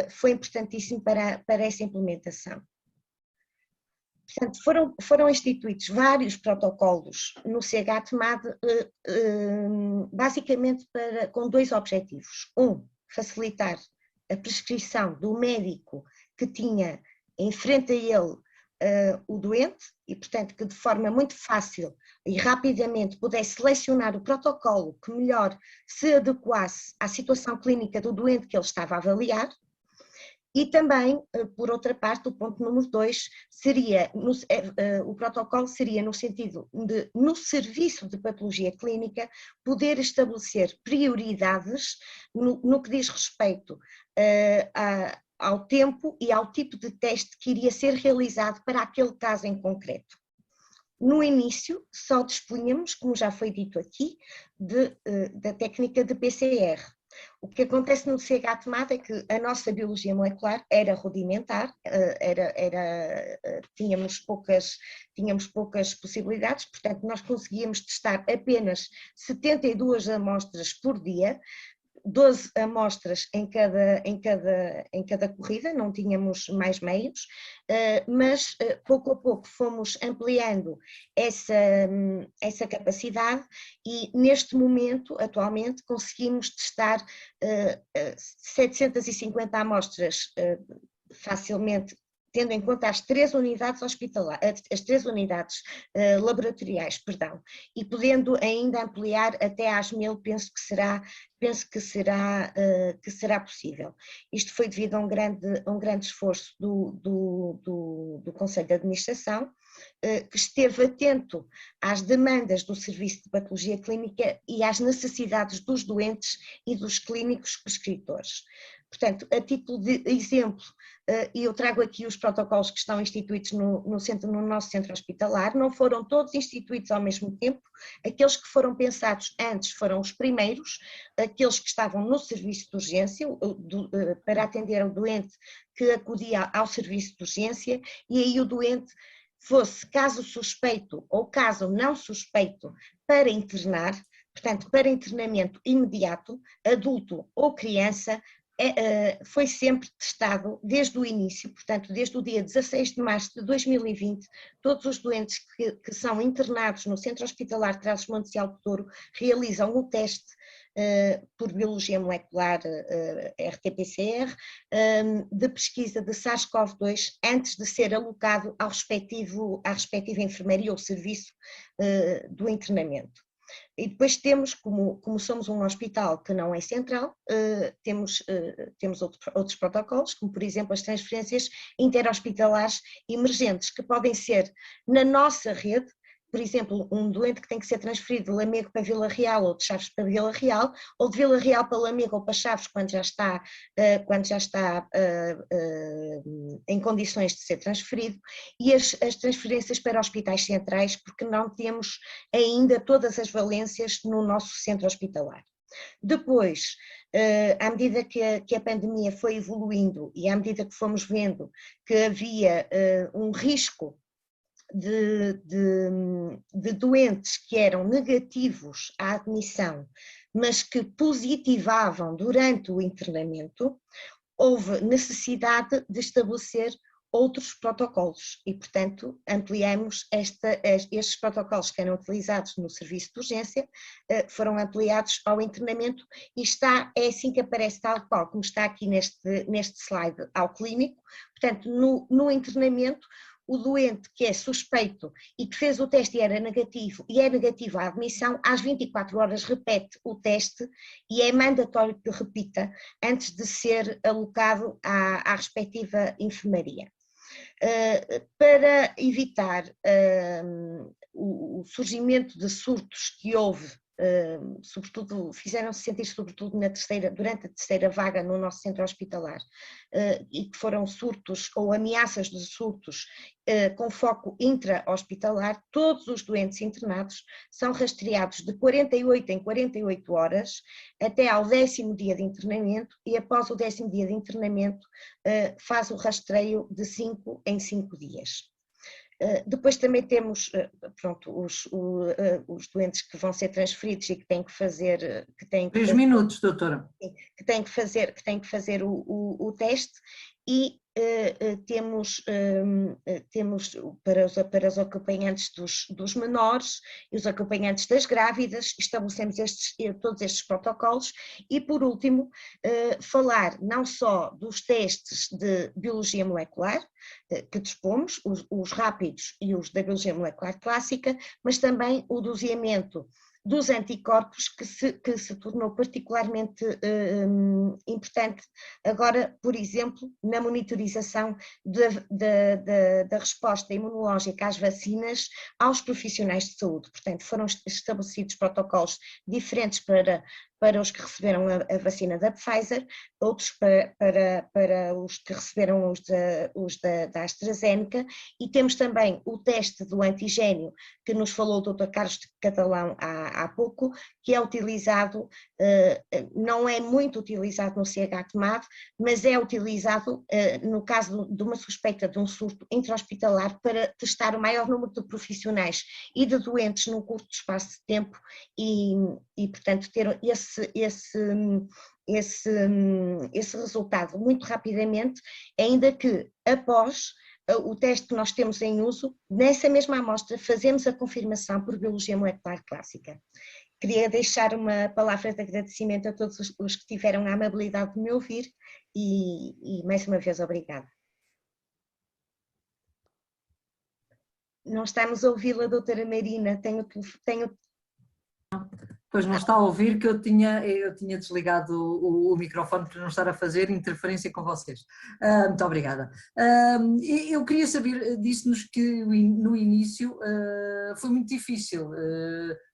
foi importantíssimo para essa implementação. Portanto, foram instituídos vários protocolos no CH-TMAD, basicamente com dois objetivos. Facilitar a prescrição do médico que tinha em frente a ele o doente e, portanto, que de forma muito fácil e rapidamente pudesse selecionar o protocolo que melhor se adequasse à situação clínica do doente que ele estava a avaliar. E também, por outra parte, o ponto número 2 seria, o protocolo seria no sentido de, no serviço de patologia clínica, poder estabelecer prioridades no que diz respeito ao tempo e ao tipo de teste que iria ser realizado para aquele caso em concreto. No início, só dispunhamos, como já foi dito aqui, da técnica de PCR. O que acontece no CH-TMAD é que a nossa biologia molecular era rudimentar, tínhamos poucas possibilidades, portanto nós conseguíamos testar apenas 72 amostras por dia, 12 amostras em cada corrida, não tínhamos mais meios, mas pouco a pouco fomos ampliando essa capacidade e neste momento, atualmente, conseguimos testar 750 amostras facilmente, tendo em conta as 3 unidades hospitalares, as 3 unidades laboratoriais, perdão, e podendo ainda ampliar até às 1000, penso que será possível. Isto foi devido a um grande esforço do Conselho de Administração, que esteve atento às demandas do Serviço de Patologia Clínica e às necessidades dos doentes e dos clínicos prescritores. Portanto, a título de exemplo, eu trago aqui os protocolos que estão instituídos no nosso centro hospitalar, não foram todos instituídos ao mesmo tempo, aqueles que foram pensados antes foram os primeiros, aqueles que estavam no serviço de urgência, para atender ao doente que acudia ao serviço de urgência, e aí o doente fosse caso suspeito ou caso não suspeito para internar, portanto para internamento imediato, adulto ou criança, foi sempre testado desde o início, portanto desde o dia 16 de março de 2020, todos os doentes que são internados no Centro Hospitalar de Trás-os-Montes e Alto Douro realizam o teste por biologia molecular RT-PCR de pesquisa de SARS-CoV-2 antes de ser alocado à respectiva enfermaria ou serviço do internamento. E depois temos, como somos um hospital que não é central, temos outros protocolos, como por exemplo as transferências interhospitalares emergentes, que podem ser na nossa rede, por exemplo, um doente que tem que ser transferido de Lamego para Vila Real ou de Chaves para Vila Real, ou de Vila Real para Lamego ou para Chaves quando já está em condições de ser transferido, e as transferências para hospitais centrais, porque não temos ainda todas as valências no nosso centro hospitalar. Depois, à medida que a pandemia foi evoluindo e à medida que fomos vendo que havia um risco de doentes que eram negativos à admissão, mas que positivavam durante o internamento, houve necessidade de estabelecer outros protocolos e, portanto, ampliamos estes protocolos que eram utilizados no serviço de urgência, foram ampliados ao internamento e é assim que aparece tal qual, como está aqui neste slide, ao clínico. Portanto, no internamento, o doente que é suspeito e que fez o teste e é negativo à admissão, às 24 horas repete o teste e é mandatório que repita antes de ser alocado à respectiva enfermaria. Para evitar o surgimento de surtos que houve, sobretudo, fizeram-se sentir sobretudo durante a terceira vaga no nosso centro hospitalar, e que foram surtos ou ameaças de surtos com foco intra-hospitalar. Todos os doentes internados são rastreados de 48 em 48 horas até ao 10º dia de internamento, e após o 10º dia de internamento faz o rastreio de 5 em 5 dias. Depois também temos, pronto, os doentes que vão ser transferidos e que têm que fazer... 3 minutos, doutora. Que têm que fazer o teste, e temos para os acompanhantes dos menores e os acompanhantes das grávidas, estabelecemos todos estes protocolos. E por último, falar não só dos testes de biologia molecular, que dispomos, os rápidos e os da biologia molecular clássica, mas também o doseamento dos anticorpos, que se tornou particularmente importante agora, por exemplo, na monitorização da resposta imunológica às vacinas aos profissionais de saúde. Portanto, foram estabelecidos protocolos diferentes para os que receberam a vacina da Pfizer, outros para os que receberam os da AstraZeneca, e temos também o teste do antigénio, que nos falou o Dr. Carlos Catalão há pouco, que é utilizado, não é muito utilizado no CH-TMAD, mas é utilizado no caso de uma suspeita de um surto intra-hospitalar, para testar o maior número de profissionais e de doentes num curto espaço de tempo, e portanto ter esse resultado muito rapidamente, ainda que após o teste que nós temos em uso, nessa mesma amostra fazemos a confirmação por biologia molecular clássica. Queria deixar uma palavra de agradecimento a todos os que tiveram a amabilidade de me ouvir, e mais uma vez obrigada. Não estamos a ouvi-la, doutora Marina, tenho... Pois não está a ouvir, que eu tinha desligado o microfone para não estar a fazer interferência com vocês. Muito obrigada. Eu queria saber, disse-nos que no início foi muito difícil,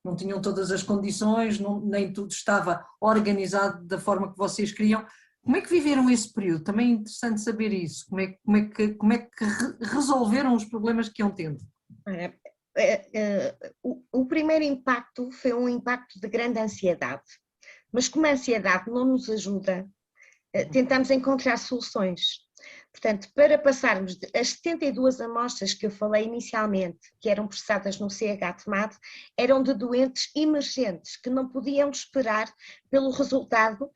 não tinham todas as condições, nem tudo estava organizado da forma que vocês queriam. Como é que viveram esse período? Também é interessante saber isso. Como é que resolveram os problemas que iam tendo? O primeiro impacto foi um impacto de grande ansiedade, mas como a ansiedade não nos ajuda, tentamos encontrar soluções. Portanto, para passarmos as 72 amostras que eu falei inicialmente, que eram processadas no CH-TMAD, eram de doentes emergentes, que não podiam esperar pelo resultado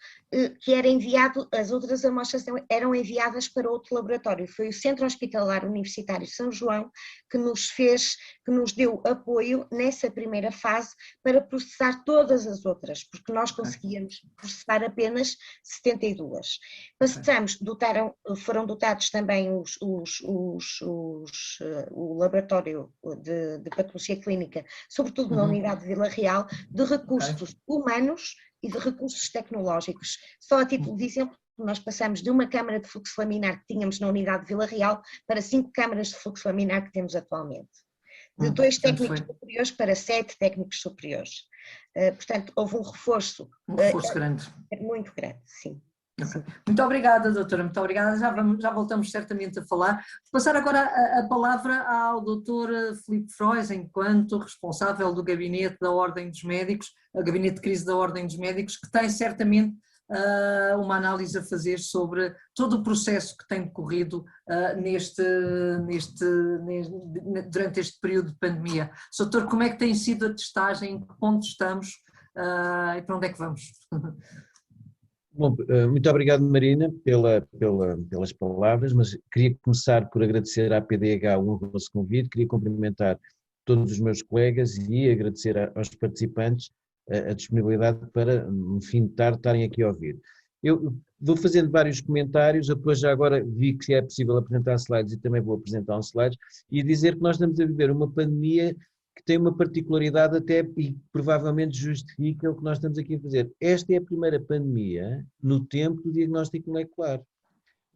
que era enviado. As outras amostras eram enviadas para outro laboratório. Foi o Centro Hospitalar Universitário São João que nos deu apoio nessa primeira fase para processar todas as outras, porque nós conseguíamos processar apenas 72. Foram dotados também o laboratório de patologia clínica, sobretudo na unidade de Vila Real, de recursos humanos e de recursos tecnológicos. Só a título de exemplo, nós passamos de uma câmara de fluxo laminar que tínhamos na unidade de Vila Real para 5 câmaras de fluxo laminar que temos atualmente. De 2 técnicos superiores para 7 técnicos superiores. Portanto, houve um reforço. Um reforço grande. Muito grande, sim. Okay. Muito obrigada, doutora, muito obrigada. Já voltamos certamente a falar. Vou passar agora a palavra ao doutor Filipe Frois, enquanto responsável do gabinete da Ordem dos Médicos, o gabinete de crise da Ordem dos Médicos, que tem certamente uma análise a fazer sobre todo o processo que tem decorrido durante este período de pandemia. Doutor, como é que tem sido a testagem, em que ponto estamos e para onde é que vamos? Bom, muito obrigado, Marina, pelas palavras, mas queria começar por agradecer à PDH o vosso convite, queria cumprimentar todos os meus colegas e agradecer aos participantes a disponibilidade para, no fim de tarde, estarem aqui a ouvir. Eu vou fazendo vários comentários, eu depois já agora vi que é possível apresentar slides e também vou apresentar uns slides, e dizer que nós estamos a viver uma pandemia que tem uma particularidade até e provavelmente justifica o que nós estamos aqui a fazer. Esta é a primeira pandemia no tempo do diagnóstico molecular.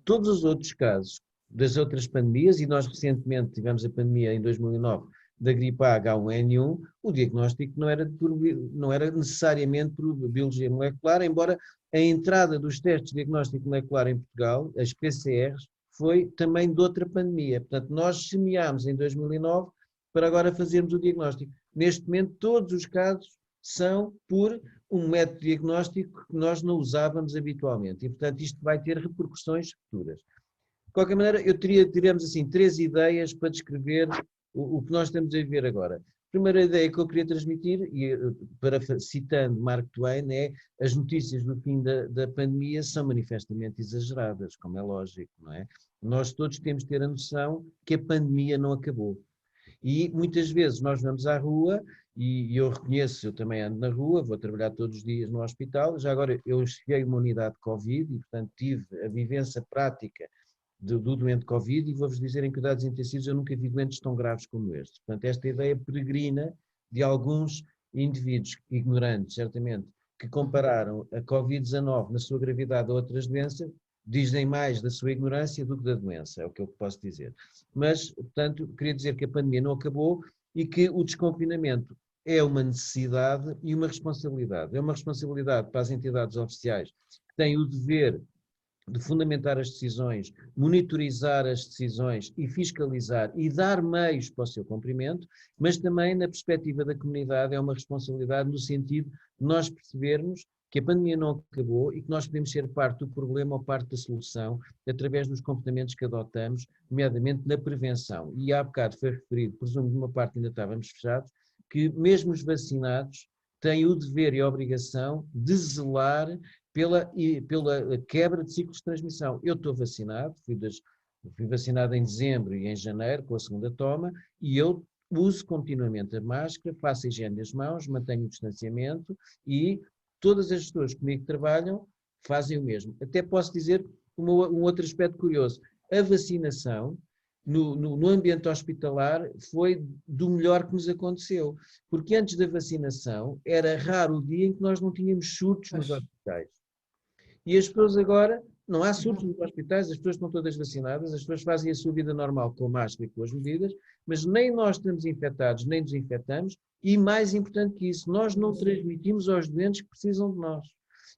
Todos os outros casos das outras pandemias, e nós recentemente tivemos a pandemia em 2009, da gripe A H1N1, o diagnóstico não era necessariamente por biologia molecular, embora a entrada dos testes de diagnóstico molecular em Portugal, as PCRs, foi também de outra pandemia. Portanto, nós semeámos em 2009 para agora fazermos o diagnóstico. Neste momento, todos os casos são por um método diagnóstico que nós não usávamos habitualmente e, portanto, isto vai ter repercussões futuras. De qualquer maneira, eu teria, digamos assim, 3 ideias para descrever o que nós estamos a viver agora. A primeira ideia que eu queria transmitir, e citando Mark Twain, é as notícias do fim da pandemia são manifestamente exageradas, como é lógico, não é? Nós todos temos de ter a noção que a pandemia não acabou. E muitas vezes nós vamos à rua, e eu reconheço, eu também ando na rua, vou trabalhar todos os dias no hospital, já agora eu cheguei a uma unidade de Covid e, portanto, tive a vivência prática do doente Covid e vou-vos dizer, em cuidados intensivos eu nunca vi doentes tão graves como estes. Portanto, esta ideia peregrina de alguns indivíduos ignorantes, certamente, que compararam a Covid-19 na sua gravidade a outras doenças, dizem mais da sua ignorância do que da doença, é o que eu posso dizer. Mas, portanto, queria dizer que a pandemia não acabou e que o desconfinamento é uma necessidade e uma responsabilidade. É uma responsabilidade para as entidades oficiais que têm o dever de fundamentar as decisões, monitorizar as decisões e fiscalizar e dar meios para o seu cumprimento, mas também na perspectiva da comunidade é uma responsabilidade no sentido de nós percebermos que a pandemia não acabou e que nós podemos ser parte do problema ou parte da solução através dos comportamentos que adotamos, nomeadamente na prevenção. E há bocado foi referido, presumo de uma parte ainda estávamos fechados, que mesmo os vacinados têm o dever e a obrigação de zelar pela quebra de ciclos de transmissão. Eu estou vacinado, fui vacinado em dezembro e em janeiro com a segunda toma e eu uso continuamente a máscara, faço a higiene das mãos, mantenho o distanciamento e todas as pessoas que comigo trabalham fazem o mesmo. Até posso dizer um outro aspecto curioso. A vacinação no ambiente hospitalar foi do melhor que nos aconteceu, porque antes da vacinação era raro o dia em que nós não tínhamos surtos nos hospitais. E as pessoas agora, não há surtos nos hospitais, as pessoas estão todas vacinadas, as pessoas fazem a sua vida normal com a máscara e com as medidas, mas nem nós estamos infectados, nem nos infectamos, e mais importante que isso, nós não transmitimos aos doentes que precisam de nós.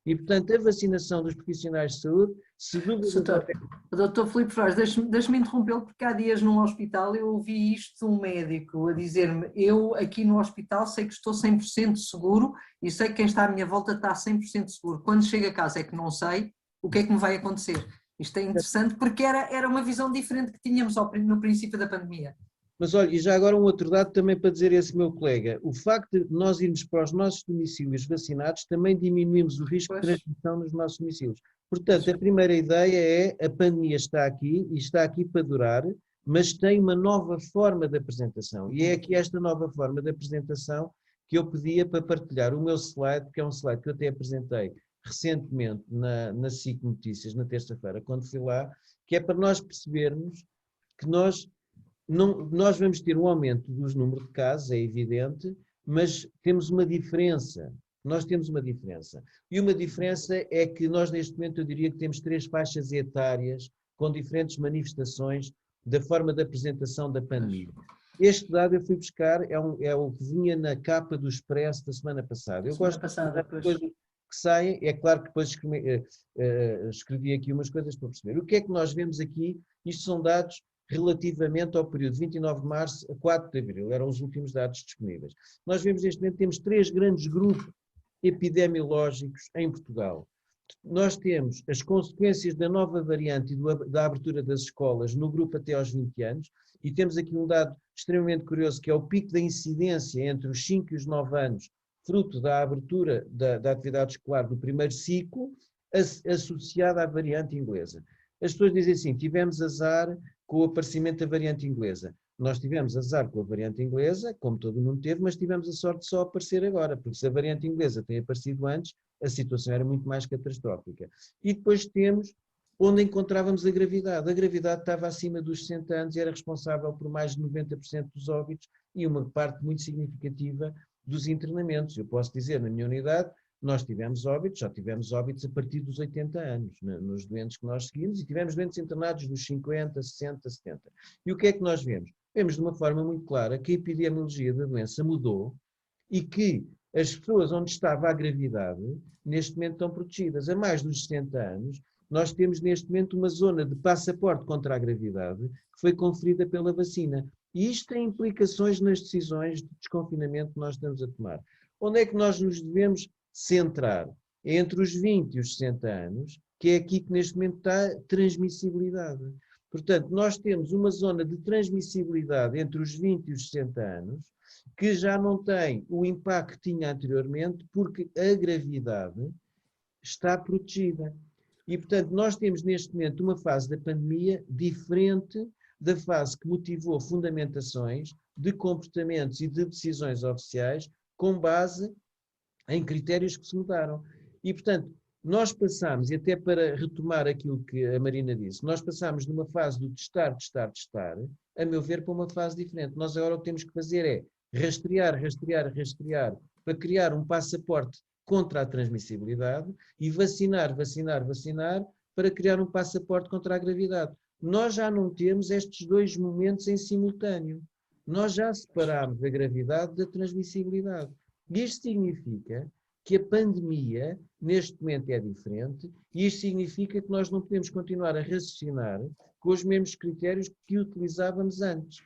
E, portanto, a vacinação dos profissionais de saúde, se dúvida... Doutor Filipe Flores, deixe-me interrompê-lo, porque há dias num hospital eu ouvi isto de um médico a dizer-me, eu aqui no hospital sei que estou 100% seguro e sei que quem está à minha volta está 100% seguro. Quando chego a casa é que não sei o que é que me vai acontecer. Isto é interessante porque era uma visão diferente que tínhamos no princípio da pandemia. Mas olha, e já agora um outro dado também para dizer a esse meu colega, o facto de nós irmos para os nossos domicílios vacinados também diminuímos o risco de transmissão nos nossos domicílios. Portanto, a primeira ideia é a pandemia está aqui e está aqui para durar, mas tem uma nova forma de apresentação. E é aqui esta nova forma de apresentação que eu pedia para partilhar o meu slide, que é um slide que eu até apresentei recentemente na SIC Notícias, na terça-feira, quando fui lá, que é para nós percebermos que nós vamos ter um aumento dos números de casos, é evidente, mas temos uma diferença. Nós temos uma diferença. E uma diferença é que nós, neste momento, eu diria que temos 3 faixas etárias com diferentes manifestações da forma de apresentação da pandemia. Este dado eu fui buscar, é o que vinha na capa do Expresso da semana passada. Eu gosto de coisas que saem, é claro que depois escrevi aqui umas coisas para perceber. O que é que nós vemos aqui? Isto são dados relativamente ao período de 29 de março a 4 de abril, eram os últimos dados disponíveis. Nós vemos neste momento, temos 3 grandes grupos epidemiológicos em Portugal. Nós temos as consequências da nova variante e da abertura das escolas no grupo até aos 20 anos, e temos aqui um dado extremamente curioso, que é o pico da incidência entre os 5 e os 9 anos, fruto da abertura da atividade escolar do primeiro ciclo, associada à variante inglesa. As pessoas dizem assim, tivemos azar com o aparecimento da variante inglesa. Nós tivemos azar com a variante inglesa, como todo mundo teve, mas tivemos a sorte de só aparecer agora, porque se a variante inglesa tem aparecido antes, a situação era muito mais catastrófica. E depois temos onde encontrávamos a gravidade. A gravidade estava acima dos 60 anos e era responsável por mais de 90% dos óbitos e uma parte muito significativa dos internamentos. Eu posso dizer, na minha unidade, nós tivemos óbitos, já tivemos óbitos a partir dos 80 anos, nos doentes que nós seguimos, e tivemos doentes internados dos 50, 60, 70. E o que é que nós vemos? vemos de uma forma muito clara que a epidemiologia da doença mudou e que as pessoas onde estava a gravidade, neste momento estão protegidas. A mais dos 60 anos, nós temos neste momento uma zona de passaporte contra a gravidade que foi conferida pela vacina. E isto tem implicações nas decisões de desconfinamento que nós estamos a tomar. Onde é que nós nos devemos centrar? É entre os 20 e os 60 anos, que é aqui que neste momento está a transmissibilidade. Portanto, nós temos uma zona de transmissibilidade entre os 20 e os 60 anos, que já não tem o impacto que tinha anteriormente, porque a gravidade está protegida. E, portanto, nós temos neste momento uma fase da pandemia diferente da fase que motivou fundamentações de comportamentos e de decisões oficiais com base em critérios que se mudaram. E, portanto, nós passámos, e até para retomar aquilo que a Marina disse, nós passámos de uma fase do testar, a meu ver, para uma fase diferente. Nós agora o que temos que fazer é rastrear, para criar um passaporte contra a transmissibilidade e vacinar, para criar um passaporte contra a gravidade. Nós já não temos estes dois momentos em simultâneo. Nós já separámos a gravidade da transmissibilidade. E isto significa que a pandemia, neste momento, é diferente, e isto significa que nós não podemos continuar a raciocinar com os mesmos critérios que utilizávamos antes.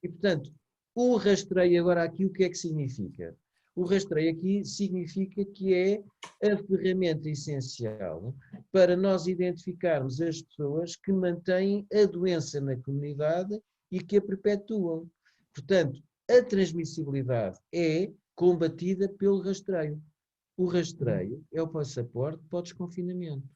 E, portanto, o rastreio agora aqui, o que é que significa? O rastreio aqui significa que é a ferramenta essencial para nós identificarmos as pessoas que mantêm a doença na comunidade e que a perpetuam. Portanto, a transmissibilidade é combatida pelo rastreio. O rastreio é o passaporte para o desconfinamento.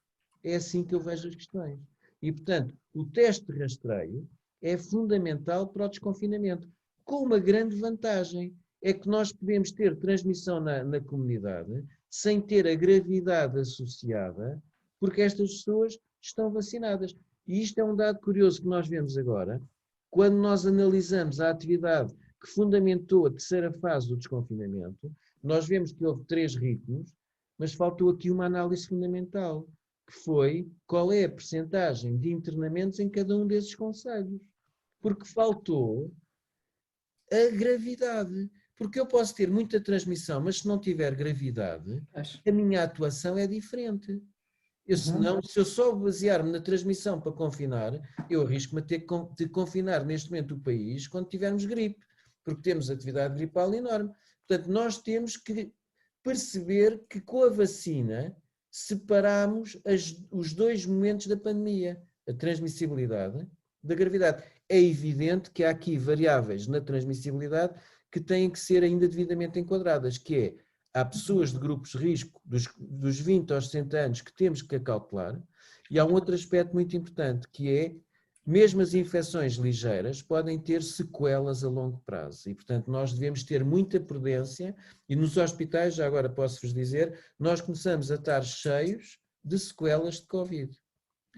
É assim que eu vejo as questões. E, portanto, o teste de rastreio é fundamental para o desconfinamento, com uma grande vantagem, é que nós podemos ter transmissão na comunidade sem ter a gravidade associada, porque estas pessoas estão vacinadas. E isto é um dado curioso que nós vemos agora, quando nós analisamos a atividade que fundamentou a terceira fase do desconfinamento, nós vemos que houve 3 ritmos, mas faltou aqui uma análise fundamental, que foi qual é a percentagem de internamentos em cada um desses concelhos. Porque faltou a gravidade. Porque eu posso ter muita transmissão, mas se não tiver gravidade, a minha atuação é diferente. Senão, se eu só basear-me na transmissão para confinar, eu arrisco-me a ter de confinar neste momento o país quando tivermos gripe, porque temos atividade gripal enorme. Portanto, nós temos que perceber que com a vacina separamos os 2 momentos da pandemia, a transmissibilidade da gravidade. É evidente que há aqui variáveis na transmissibilidade que têm que ser ainda devidamente enquadradas, que é, há pessoas de grupos de risco dos 20 aos 60 anos que temos que acautelar, e há um outro aspecto muito importante, que é, mesmo as infecções ligeiras podem ter sequelas a longo prazo, e portanto nós devemos ter muita prudência, e nos hospitais, já agora posso-vos dizer, nós começamos a estar cheios de sequelas de Covid.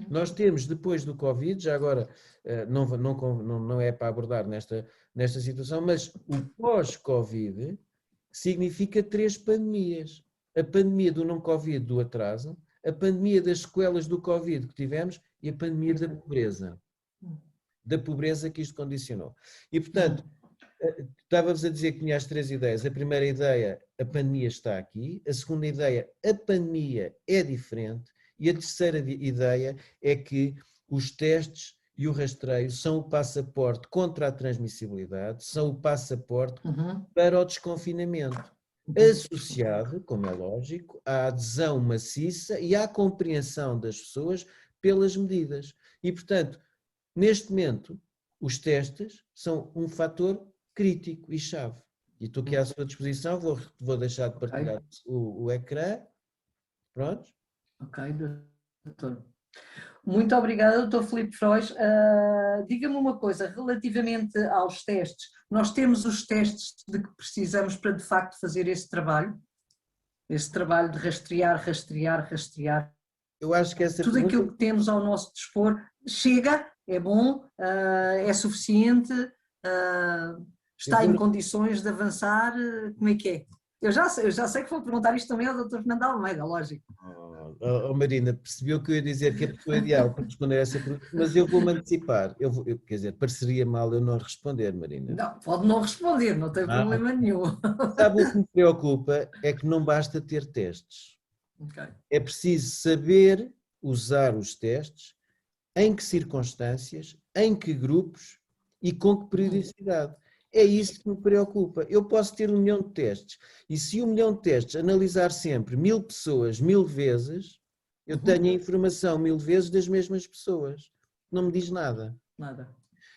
Nós temos, depois do Covid, já agora não é para abordar nesta situação, mas o pós-Covid significa 3 pandemias. A pandemia do não-Covid, do atraso, a pandemia das sequelas do Covid que tivemos e a pandemia da pobreza que isto condicionou. E, portanto, estava-vos a dizer que tinha as 3 ideias. A primeira ideia, a pandemia está aqui. A segunda ideia, a pandemia é diferente. E a terceira ideia é que os testes e o rastreio são o passaporte contra a transmissibilidade, são o passaporte para o desconfinamento, associado, como é lógico, à adesão maciça e à compreensão das pessoas pelas medidas. E, portanto, neste momento, os testes são um fator crítico e chave. E estou aqui à sua disposição, vou deixar de partilhar o ecrã. Pronto? Ok, doutor. Muito obrigada, doutor Filipe Frois. Diga-me uma coisa, relativamente aos testes, nós temos os testes de que precisamos para de facto fazer esse trabalho de rastrear. Eu acho que essa tudo pergunta... aquilo que temos ao nosso dispor chega, é bom, é suficiente, está em condições de avançar, como é que é? Eu já sei que vou perguntar isto também ao Dr. Fernando Almeida, lógico. Marina, percebeu que eu ia dizer que a pessoa ideal para responder a essa pergunta, mas eu vou-me antecipar. Quer dizer, pareceria mal eu não responder, Marina. Não, pode não responder, não tem problema nenhum. Sabe o que me preocupa? É que não basta ter testes. Okay. É preciso saber usar os testes, em que circunstâncias, em que grupos e com que periodicidade. É isso que me preocupa. Eu posso ter 1 milhão de testes e se 1 milhão de testes analisar sempre 1000 pessoas 1000 vezes, eu tenho a informação 1000 vezes das mesmas pessoas. Não me diz nada. Nada.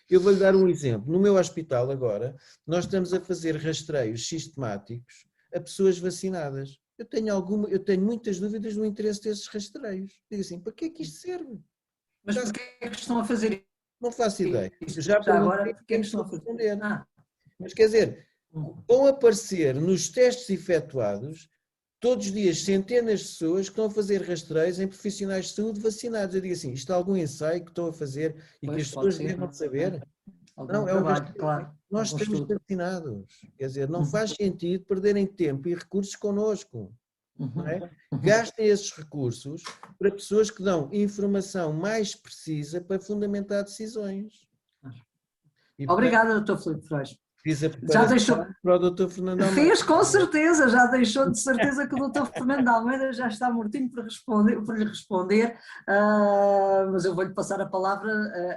Eu vou-lhe dar um exemplo. No meu hospital agora, nós estamos a fazer rastreios sistemáticos a pessoas vacinadas. Eu tenho muitas dúvidas do interesse desses rastreios. Digo assim, para que é que isto serve? Mas porquê é que estão a fazer isso? Não faço ideia. Já agora, porquê é que estão a fazer? Mas quer dizer, vão aparecer nos testes efetuados todos os dias centenas de pessoas que estão a fazer rastreios em profissionais de saúde vacinados. Eu digo assim, isto é algum ensaio que estão a fazer e que as pessoas devem saber? Não, é um rastreio. Claro. Nós estamos vacinados. Quer dizer, não faz sentido perderem tempo e recursos connosco. Não é? Gastem esses recursos para pessoas que dão informação mais precisa para fundamentar decisões. Obrigada, Dr. Filipe Freires. Já deixou para o Dr. Fernando Almeida. Fez com certeza, já deixou de certeza que o Dr. Fernando Almeida já está mortinho para lhe responder, mas eu vou-lhe passar a palavra,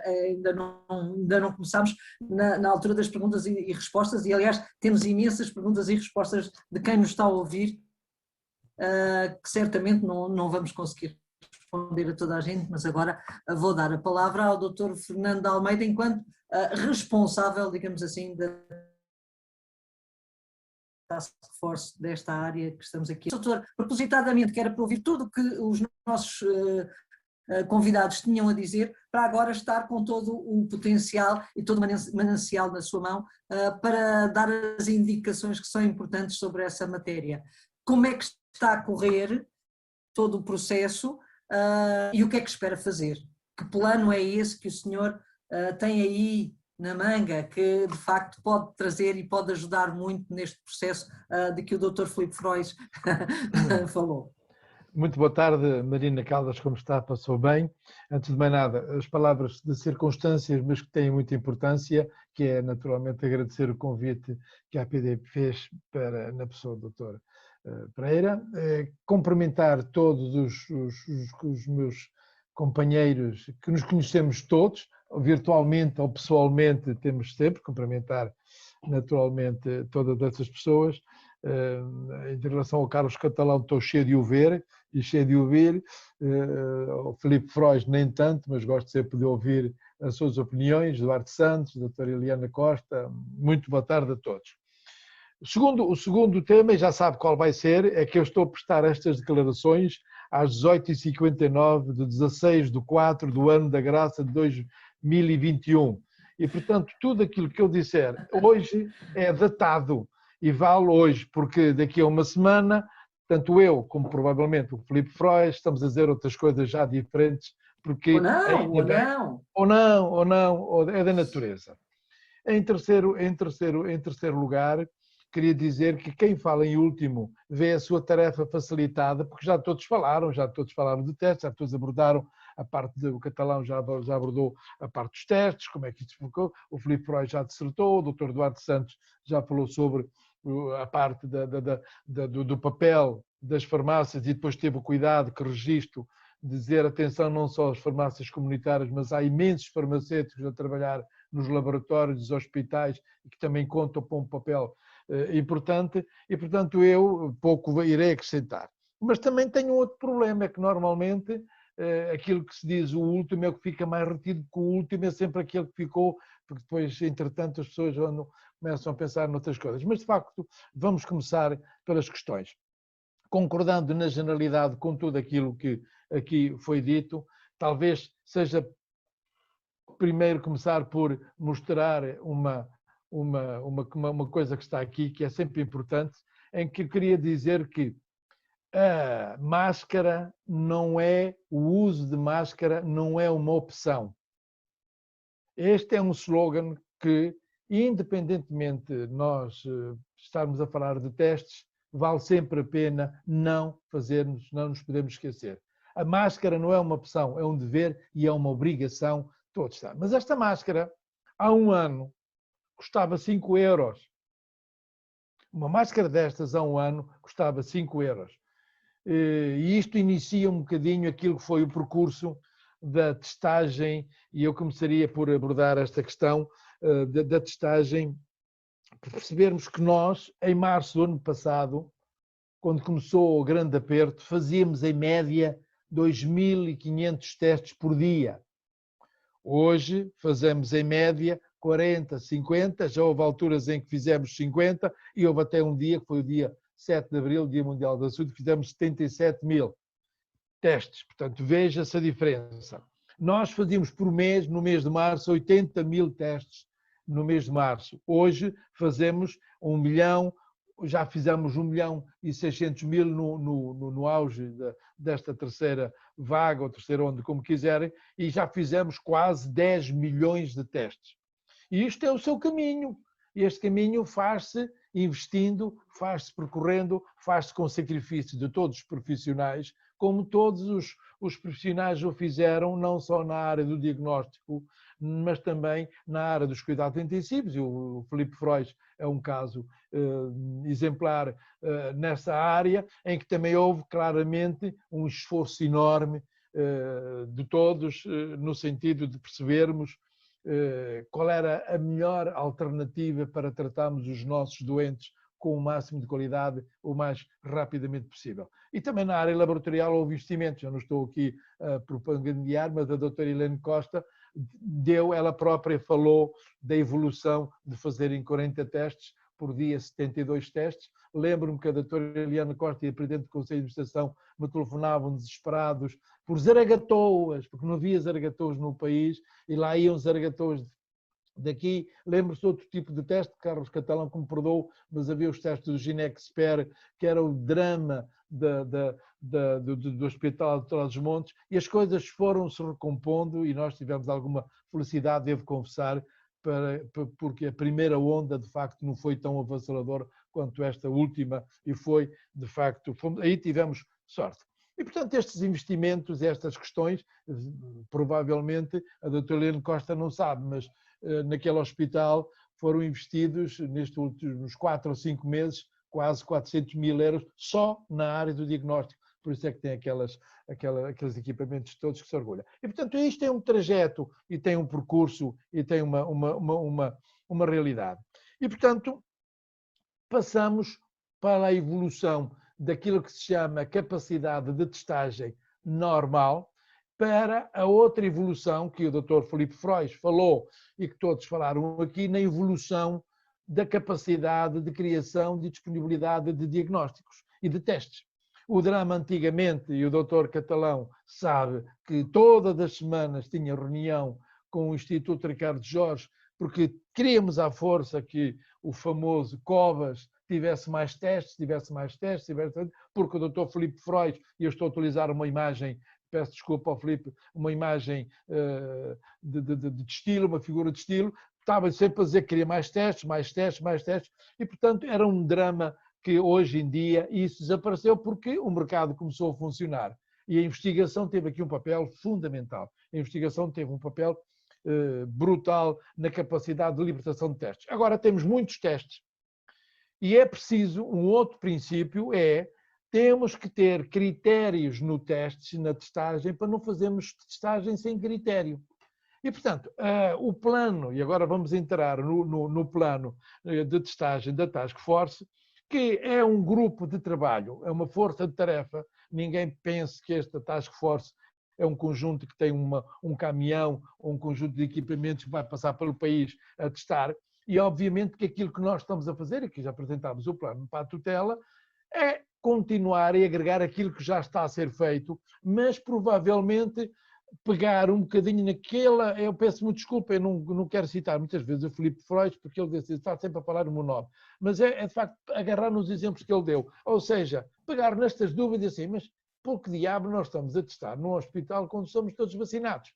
ainda não começámos na altura das perguntas e respostas, e aliás temos imensas perguntas e respostas de quem nos está a ouvir, que certamente não vamos conseguir responder a toda a gente, mas agora vou dar a palavra ao Dr. Fernando Almeida enquanto responsável, digamos assim, da task force desta área que estamos aqui. Doutor, propositadamente, que era para ouvir tudo o que os nossos convidados tinham a dizer, para agora estar com todo o potencial e todo o manancial na sua mão para dar as indicações que são importantes sobre essa matéria. Como é que está a correr todo o processo e o que é que espera fazer? Que plano é esse que o senhor tem aí na manga, que de facto pode trazer e pode ajudar muito neste processo de que o Dr. Filipe Freires falou? Muito boa tarde, Marina Caldas, como está? Passou bem? Antes de mais nada, as palavras de circunstâncias, mas que têm muita importância, que é naturalmente agradecer o convite que a APD fez na pessoa do Dr. Pereira, cumprimentar todos os meus companheiros que nos conhecemos todos, virtualmente ou pessoalmente, temos sempre, cumprimentar naturalmente todas essas pessoas. Em relação ao Carlos Catalão, estou cheio de o ver e cheio de ouvir. O Filipe Freires nem tanto, mas gosto sempre de ouvir as suas opiniões. Eduardo Santos, doutora Eliana Costa, muito boa tarde a todos. O segundo tema, e já sabe qual vai ser, é que eu estou a prestar estas declarações às 18h59 de 16/4 do ano da graça de 2021. E, portanto, tudo aquilo que eu disser hoje é datado e vale hoje, porque daqui a uma semana, tanto eu como provavelmente o Filipe Freires, estamos a dizer outras coisas já diferentes, porque ou não, é da natureza. Em terceiro lugar, queria dizer que quem fala em último vê a sua tarefa facilitada, porque já todos falaram de testes, já todos abordaram a parte do Catalão, já abordou a parte dos testes, como é que isto ficou, o Filipe Freires já dissertou, o Dr. Eduardo Santos já falou sobre a parte do papel das farmácias e depois teve o cuidado que registro de dizer atenção não só às farmácias comunitárias, mas há imensos farmacêuticos a trabalhar nos laboratórios dos hospitais e que também contam com um papel importante e, portanto, eu pouco irei acrescentar. Mas também tenho outro problema, é que normalmente aquilo que se diz o último é o que fica mais retido, que o último é sempre aquele que ficou, porque depois, entretanto, as pessoas começam a pensar noutras coisas. Mas, de facto, vamos começar pelas questões. Concordando na generalidade com tudo aquilo que aqui foi dito, talvez seja primeiro começar por mostrar uma coisa que está aqui, que é sempre importante, em que eu queria dizer que a máscara não é, o uso de máscara não é uma opção. Este é um slogan que, independentemente de nós estarmos a falar de testes, vale sempre a pena não fazermos, não nos podemos esquecer. A máscara não é uma opção, é um dever e é uma obrigação de todos. Mas esta máscara, há um ano, custava 5 euros. Uma máscara destas, há um ano, custava 5 euros. E isto inicia um bocadinho aquilo que foi o percurso da testagem, e eu começaria por abordar esta questão da testagem, para percebermos que nós, em março do ano passado, quando começou o grande aperto, fazíamos em média 2.500 testes por dia. Hoje fazemos em média 40, 50, já houve alturas em que fizemos 50 e houve até um dia, que foi o dia 7 de Abril, Dia Mundial da Saúde, que fizemos 77.000 testes. Portanto, veja-se a diferença. Nós fazíamos por mês, no mês de março, 80.000 testes no mês de março. Hoje fazemos 1 milhão, já fizemos 1.600.000 no auge desta terceira vaga, ou terceira onda, como quiserem, e já fizemos quase 10 milhões de testes. E isto é o seu caminho. Este caminho faz-se investindo, faz-se percorrendo, faz-se com sacrifício de todos os profissionais, como todos os profissionais o fizeram, não só na área do diagnóstico, mas também na área dos cuidados intensivos. E o Filipe Frois é um caso exemplar nessa área, em que também houve claramente um esforço enorme de todos, no sentido de percebermos qual era a melhor alternativa para tratarmos os nossos doentes com o máximo de qualidade o mais rapidamente possível. E também na área laboratorial houve investimentos. Eu não estou aqui a propagandear, mas a doutora Helene Costa ela própria falou da evolução de fazerem 40 testes por dia, 72 testes. Lembro-me que a doutora Eliana Costa e a presidente do Conselho de Administração me telefonavam desesperados por zaragatoas, porque não havia zaragatoas no país, e lá iam zaragatoas daqui. Lembro-se de outro tipo de teste, Carlos Catalão, que me perdoou, mas havia os testes do Ginexper, que era o drama do Hospital de Trás-os-Montes, e as coisas foram-se recompondo e nós tivemos alguma felicidade, devo confessar, porque a primeira onda, de facto, não foi tão avassaladora quanto esta última, e foi, de facto, aí tivemos sorte. E, portanto, estes investimentos, estas questões, provavelmente a doutora Helene Costa não sabe, mas naquele hospital foram investidos, nestes últimos 4 ou 5 meses, quase 400.000 euros só na área do diagnóstico. Por isso é que tem aqueles equipamentos todos que se orgulha. E, portanto, isto é um trajeto e tem um percurso e tem uma realidade. E, portanto, passamos para a evolução daquilo que se chama capacidade de testagem normal, para a outra evolução que o Dr. Filipe Frois falou e que todos falaram aqui, na evolução da capacidade de criação de disponibilidade de diagnósticos e de testes. O drama antigamente, e o Dr. Catalão sabe que todas as semanas tinha reunião com o Instituto Ricardo Jorge, porque queríamos à força que o famoso Covas tivesse mais testes, porque o Dr. Filipe Frois, e eu estou a utilizar uma imagem, peço desculpa ao Filipe, uma imagem de estilo, uma figura de estilo, estava sempre a dizer que queria mais testes, e portanto era um drama que hoje em dia isso desapareceu porque o mercado começou a funcionar. E a investigação teve aqui um papel fundamental. A investigação teve um papel brutal na capacidade de libertação de testes. Agora temos muitos testes e é preciso um outro princípio, temos que ter critérios no teste, na testagem, para não fazermos testagem sem critério. E, portanto, o plano, e agora vamos entrar no plano de testagem da Task Force, que é um grupo de trabalho, é uma força de tarefa. Ninguém pense que esta Task Force é um conjunto que tem um caminhão ou um conjunto de equipamentos que vai passar pelo país a testar. E, obviamente, que aquilo que nós estamos a fazer, e que já apresentámos o plano para a tutela, é continuar e agregar aquilo que já está a ser feito, mas provavelmente pegar um bocadinho naquela, eu peço muito desculpa, eu não quero citar muitas vezes o Filipe Frois, porque ele está sempre a falar no meu nome, mas é de facto agarrar nos exemplos que ele deu, ou seja, pegar nestas dúvidas assim, mas por que diabo nós estamos a testar num hospital quando somos todos vacinados?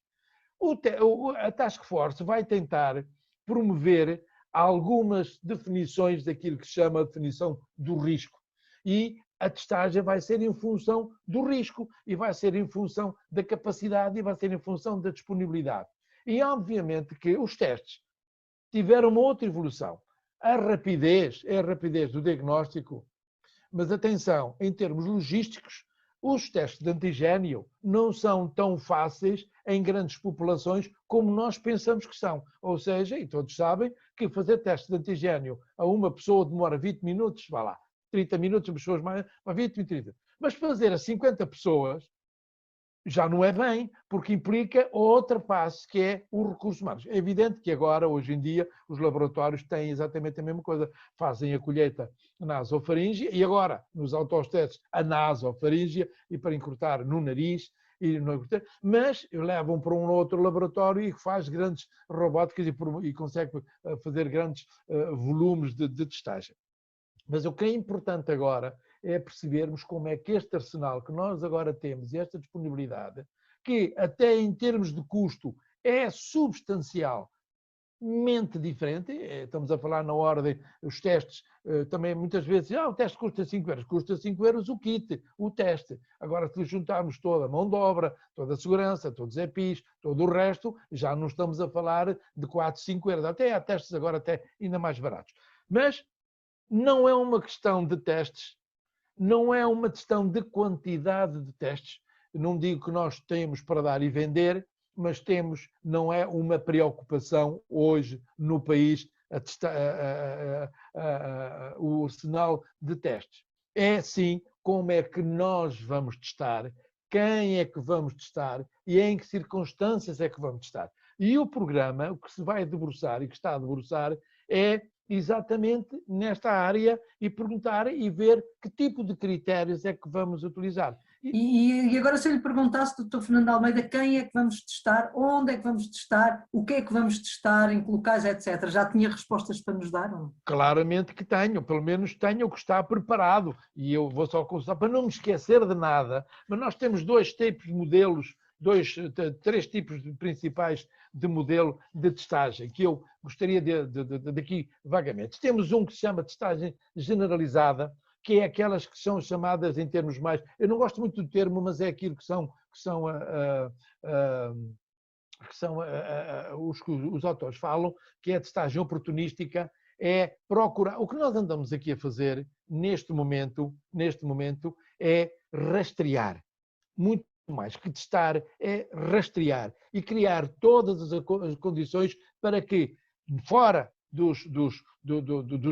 A Task Force vai tentar promover algumas definições daquilo que se chama a definição do risco. E a testagem vai ser em função do risco, e vai ser em função da capacidade, e vai ser em função da disponibilidade. E obviamente que os testes tiveram uma outra evolução. A rapidez é a rapidez do diagnóstico, mas atenção, em termos logísticos, os testes de antigênio não são tão fáceis em grandes populações como nós pensamos que são. Ou seja, e todos sabem que fazer testes de antigênio a uma pessoa demora 20 minutos, vá lá, 30 minutos, as pessoas mais, 20 e 30. Mas fazer a 50 pessoas já não é bem, porque implica outra fase, que é os recursos humanos. É evidente que agora, hoje em dia, os laboratórios têm exatamente a mesma coisa. Fazem a colheita nasofaríngea e agora, nos autotestes, a nasofaríngea, e para encurtar no nariz, mas levam para um outro laboratório e faz grandes robóticas e consegue fazer grandes volumes de testagem. Mas o que é importante agora é percebermos como é que este arsenal que nós agora temos e esta disponibilidade, que até em termos de custo é substancialmente diferente, estamos a falar na ordem, os testes, também muitas vezes, o teste custa 5 euros, custa 5 euros o kit, o teste. Agora, se juntarmos toda a mão de obra, toda a segurança, todos os EPIs, todo o resto, já não estamos a falar de 4, 5 euros, até há testes agora até ainda mais baratos. Mas não é uma questão de testes, não é uma questão de quantidade de testes. Não digo que nós temos para dar e vender, mas temos, não é uma preocupação hoje no país o arsenal de testes. É sim como é que nós vamos testar, quem é que vamos testar e em que circunstâncias é que vamos testar. E o programa, o que se vai debruçar e que está a debruçar é exatamente nesta área e perguntar e ver que tipo de critérios é que vamos utilizar. E agora, se eu lhe perguntasse, Dr. Fernando Almeida, quem é que vamos testar, onde é que vamos testar, o que é que vamos testar, em que locais, etc. Já tinha respostas para nos dar? Ou? Claramente que tenho, pelo menos tenho o que está preparado. E eu vou só consultar, para não me esquecer de nada, mas nós temos 2 tipos de modelos, 3 tipos principais de modelo de testagem, que eu gostaria de aqui vagamente. Temos um que se chama testagem generalizada, que é aquelas que são chamadas em termos mais... Eu não gosto muito do termo, mas é aquilo que os autores falam, que é a testagem oportunística, é procurar... O que nós andamos aqui a fazer neste momento é rastrear. Muito mais que testar, é rastrear e criar todas as condições para que, fora dos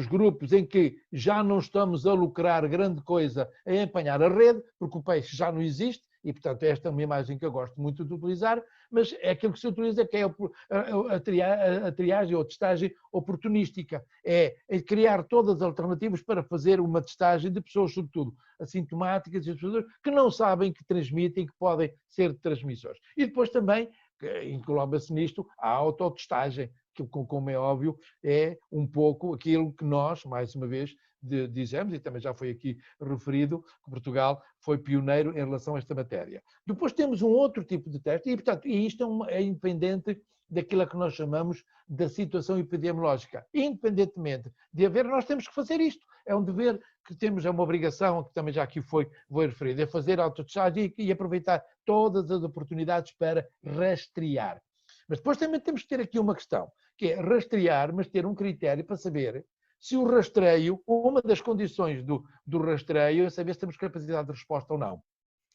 grupos em que já não estamos a lucrar grande coisa em apanhar a rede, porque o peixe já não existe, e portanto esta é uma imagem que eu gosto muito de utilizar, mas é aquilo que se utiliza, que é a triagem ou testagem oportunística, é criar todas as alternativas para fazer uma testagem de pessoas, sobretudo assintomáticas, e pessoas que não sabem que transmitem, que podem ser transmissores. E depois também, engloba-se nisto, a autotestagem, que, como é óbvio, é um pouco aquilo que nós, mais uma vez, dizemos, e também já foi aqui referido, que Portugal foi pioneiro em relação a esta matéria. Depois temos um outro tipo de teste, e, portanto, isto é independente daquilo que nós chamamos da situação epidemiológica. Independentemente de haver, nós temos que fazer isto. É um dever que temos, é uma obrigação, que também já aqui foi referido, é fazer autotestagem e aproveitar todas as oportunidades para rastrear. Mas depois também temos que ter aqui uma questão, que é rastrear, mas ter um critério para saber se o rastreio, uma das condições do rastreio é saber se temos capacidade de resposta ou não.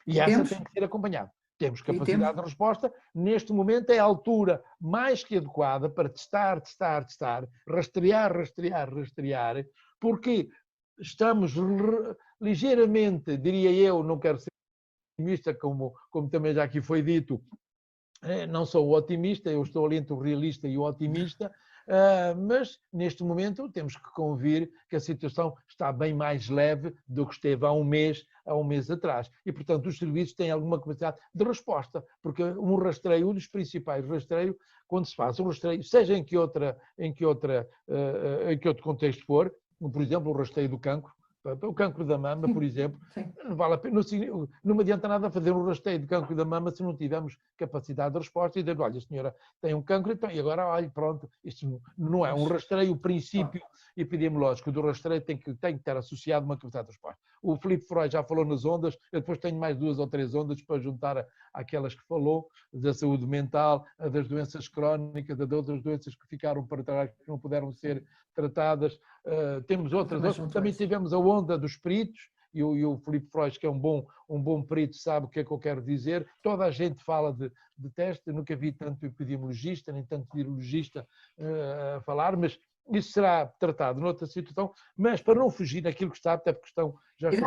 E essa tem que ser acompanhada. Temos capacidade de resposta. Neste momento é a altura mais que adequada para testar, rastrear, porque estamos ligeiramente, diria eu, não quero ser otimista, como também já aqui foi dito, não sou otimista, eu estou ali entre o realista e o otimista, mas neste momento temos que convir que a situação está bem mais leve do que esteve há um mês atrás. E, portanto, os serviços têm alguma capacidade de resposta, porque um rastreio, um dos principais rastreios, quando se faz um rastreio, seja em que outro contexto for, por exemplo, o rastreio do cancro, Portanto, o cancro da mama, por exemplo, Sim. não vale a pena, não me adianta nada fazer um rastreio de cancro da mama se não tivermos capacidade de resposta e dizer, olha, a senhora tem um cancro, então, e agora, olha, pronto, isto não é um rastreio, o princípio epidemiológico do rastreio tem que estar associado a uma capacidade de resposta. O Filipe Freud já falou nas ondas, eu depois tenho mais 2 ou 3 ondas para juntar àquelas que falou, da saúde mental, das doenças crónicas, de outras doenças que ficaram para trás, que não puderam ser tratadas. Temos outras, também tivemos a onda dos peritos, e o Filipe Freud, que é um bom perito, sabe o que é que eu quero dizer. Toda a gente fala de teste, eu nunca vi tanto epidemiologista, nem tanto virologista a falar, mas isso será tratado noutra situação, mas para não fugir daquilo que está, até porque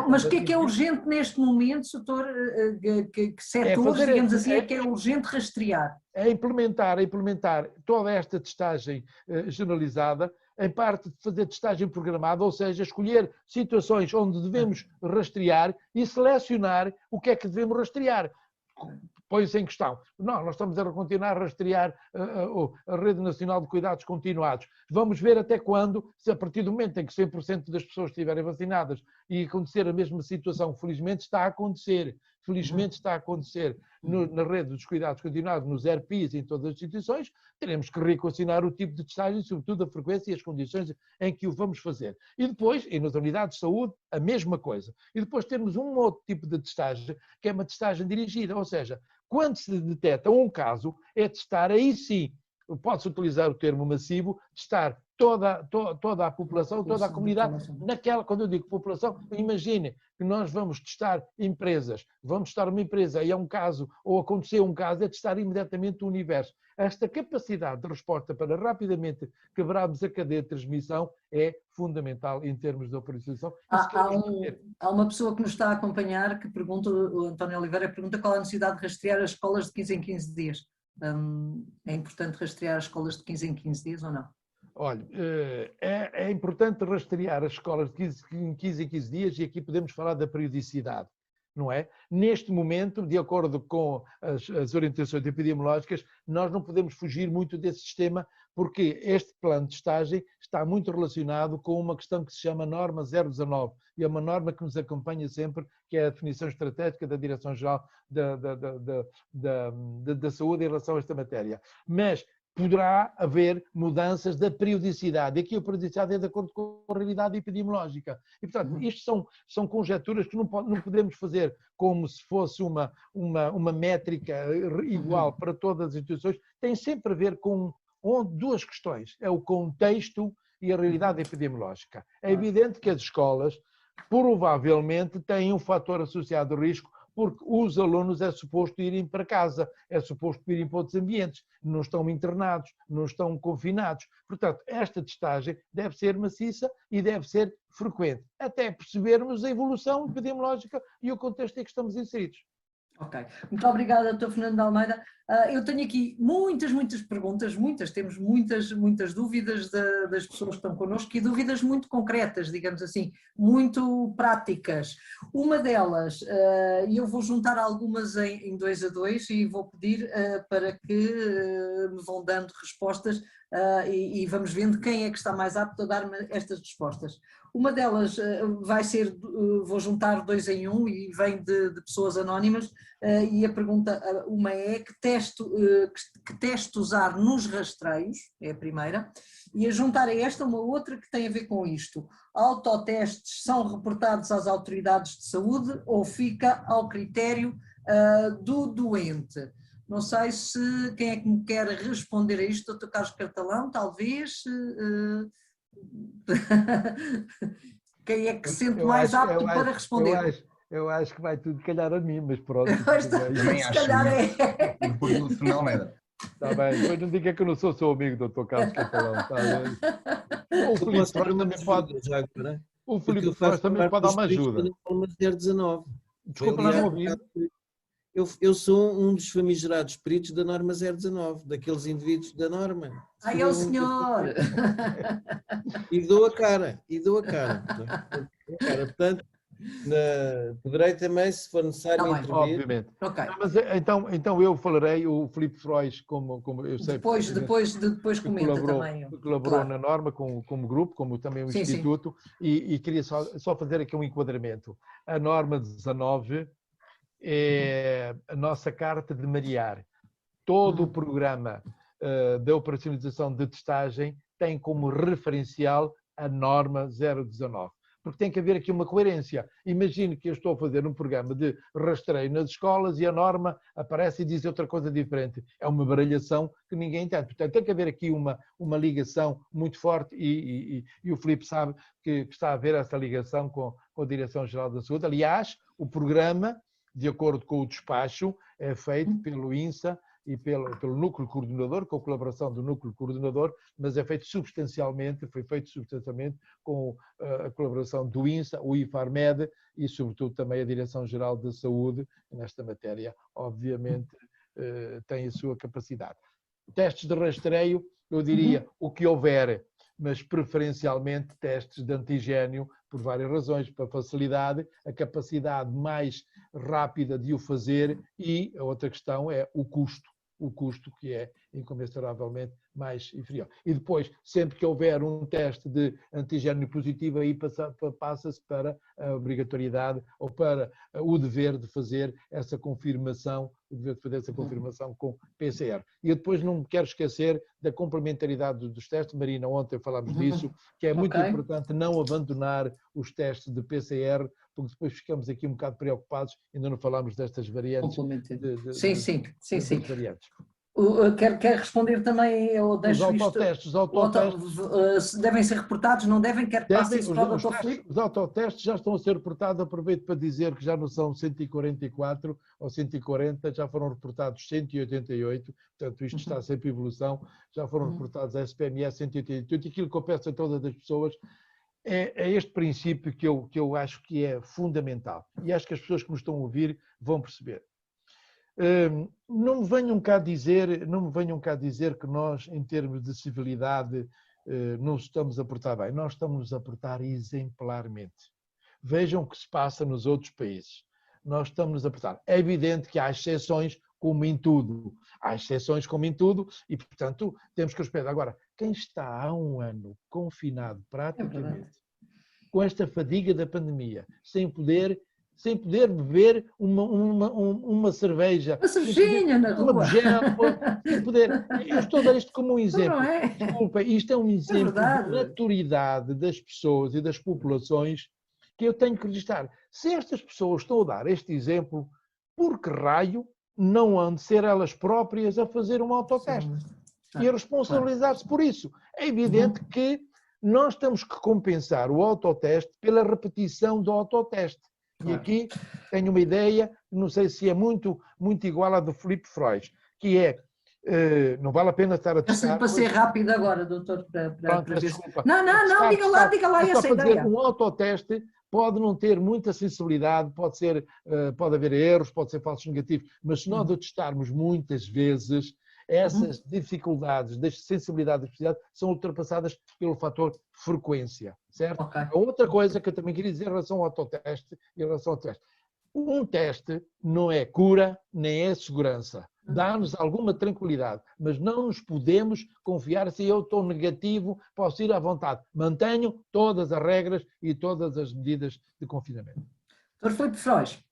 Mas o que é urgente neste momento, doutor, que setores, digamos assim, é que é urgente rastrear? É implementar toda esta testagem generalizada, em parte de fazer testagem programada, ou seja, escolher situações onde devemos rastrear e selecionar o que é que devemos rastrear. Põe-se em questão. Não, nós estamos a continuar a rastrear a Rede Nacional de Cuidados Continuados. Vamos ver até quando, se a partir do momento em que 100% das pessoas estiverem vacinadas e acontecer a mesma situação, felizmente está a acontecer, na Rede dos Cuidados Continuados, nos ERPIs e em todas as instituições, teremos que reequacionar o tipo de testagem, sobretudo a frequência e as condições em que o vamos fazer. E depois, e nas unidades de saúde, a mesma coisa. E depois temos um outro tipo de testagem, que é uma testagem dirigida, ou seja, quando se detecta um caso, é testar, aí sim, pode-se utilizar o termo massivo, testar toda a população, toda a comunidade, naquela, quando eu digo população, imagine que nós vamos testar empresas, vamos testar uma empresa e é um caso, ou aconteceu um caso, é testar imediatamente o universo. Esta capacidade de resposta para rapidamente quebrarmos a cadeia de transmissão é fundamental em termos de operacionalização. Há uma pessoa que nos está a acompanhar que pergunta, o António Oliveira pergunta qual a necessidade de rastrear as escolas de 15 em 15 dias. É importante rastrear as escolas de 15 em 15 dias ou não? Olha, é importante rastrear as escolas de 15 em 15 dias e aqui podemos falar da periodicidade, não é? Neste momento, de acordo com as orientações epidemiológicas, nós não podemos fugir muito desse sistema porque este plano de testagem está muito relacionado com uma questão que se chama norma 019 e é uma norma que nos acompanha sempre, que é a definição estratégica da Direção-Geral da Saúde em relação a esta matéria. Mas poderá haver mudanças da periodicidade. E aqui a periodicidade é de acordo com a realidade epidemiológica. E, portanto, isto são conjecturas que não podemos fazer como se fosse uma métrica igual para todas as instituições. Tem sempre a ver com duas questões. É o contexto e a realidade epidemiológica. É evidente que as escolas provavelmente têm um fator associado de risco porque os alunos é suposto irem para casa, é suposto irem para outros ambientes, não estão internados, não estão confinados. Portanto, esta testagem deve ser maciça e deve ser frequente, até percebermos a evolução epidemiológica e o contexto em que estamos inseridos. Ok, muito obrigada, Dr. Fernando de Almeida. Eu tenho aqui muitas perguntas, temos muitas dúvidas das pessoas que estão connosco e dúvidas muito concretas, digamos assim, muito práticas. Uma delas, e eu vou juntar algumas em 2 a 2 e vou pedir para que me vão dando respostas e vamos vendo quem é que está mais apto a dar-me estas respostas. Uma delas vai ser, vou juntar 2 em 1 e vem de pessoas anónimas e a pergunta, uma é que teste usar nos rastreios, é a primeira, e a juntar a esta uma outra que tem a ver com isto. Autotestes são reportados às autoridades de saúde ou fica ao critério do doente? Não sei se quem é que me quer responder a isto, Dr. Carlos Cartalão, talvez. Quem é que se sente mais apto para responder? Eu acho que vai tudo calhar a mim, mas pronto. Se calhar é. Por Fernando Almeida. Está bem, depois não diga que eu não sou seu amigo, Dr. Carlos Catalão. O Filipe Freud também pode. O Filipe Freud também pode dar uma ajuda. Desculpa, não ouvi. Eu sou um dos famigerados peritos da norma 019, daqueles indivíduos da norma. Ai, é o senhor! E dou a cara. Portanto, Poderei também, se for necessário, Tá bem. intervir. Obviamente. Ok. Não, mas então eu falarei, o Filipe Frois, como eu sei, Depois que comenta colaborou, também. que colaborou Claro. na norma como grupo, como também o Sim, sim. Instituto, e queria só fazer aqui um enquadramento. A norma 19 é a nossa carta de marear. Todo o programa da operacionalização de testagem tem como referencial a norma 019. Porque tem que haver aqui uma coerência. Imagino que eu estou a fazer um programa de rastreio nas escolas e a norma aparece e diz outra coisa diferente. É uma baralhação que ninguém entende. Portanto, tem que haver aqui uma ligação muito forte e o Filipe sabe que está a haver essa ligação com a Direção-Geral da Saúde. Aliás, o programa, de acordo com o despacho, é feito pelo INSA e pelo núcleo coordenador, com a colaboração do núcleo coordenador, mas foi feito substancialmente com a colaboração do INSA, o IFARMED e, sobretudo, também a Direção-Geral da Saúde, nesta matéria, obviamente, tem a sua capacidade. Testes de rastreio, eu diria, o que houver, mas preferencialmente testes de antigênio, por várias razões, para facilidade, a capacidade mais rápida de o fazer e a outra questão é o custo que é incomensuravelmente mais inferior. E depois, sempre que houver um teste de antigênio positivo, aí passa-se para a obrigatoriedade ou para o dever de fazer essa confirmação, com PCR. E eu depois não me quero esquecer da complementaridade dos testes. Marina, ontem falámos disso, que é muito importante não abandonar os testes de PCR, porque depois ficamos aqui um bocado preocupados, ainda não falámos destas variantes. Sim. Variantes. Quer responder também? Ou Os autotestes devem ser reportados, não devem? Quer que passe isso para o Dr. Filipe? Os autotestes já estão a ser reportados. Aproveito para dizer que já não são 144 ou 140, já foram reportados 188, portanto isto está sempre em evolução, já foram reportados a SPMS 188, e aquilo que eu peço a todas as pessoas é este princípio que eu acho que é fundamental, e acho que as pessoas que me estão a ouvir vão perceber. Não me venham cá dizer que nós, em termos de civilidade, não estamos a portar bem. Nós estamos a portar exemplarmente. Vejam o que se passa nos outros países. Nós estamos a portar. É evidente que há exceções, como em tudo. Há exceções, como em tudo, e, portanto, temos que respeitar. Agora, quem está há um ano confinado praticamente, com esta fadiga da pandemia, sem poder beber uma cerveja, uma cervejinha na rua, sem poder. Eu estou a dar isto como um exemplo. Não é? Desculpa, isto é um exemplo de maturidade das pessoas e das populações que eu tenho que registrar. Se estas pessoas estão a dar este exemplo, por que raio não hão de ser elas próprias a fazer um autoteste e a responsabilizar-se por isso? É evidente que nós temos que compensar o autoteste pela repetição do autoteste. E aqui tenho uma ideia, não sei se é muito igual à do Filipe Frois, que é, não vale a pena estar a testar... Para ser rápido agora, doutor, Pronto, desculpa. Não, diga lá essa ideia. Um autoteste pode não ter muita sensibilidade, pode haver erros, pode ser falsos negativos, mas se nós o testarmos muitas vezes, essas dificuldades da sensibilidade da especificidade são ultrapassadas pelo fator frequência, certo? A outra coisa que eu também queria dizer em relação ao autoteste, um teste não é cura nem é segurança. Dá-nos alguma tranquilidade, mas não nos podemos confiar se eu estou negativo, posso ir à vontade. Mantenho todas as regras e todas as medidas de confinamento. Dr. Filipe Frois.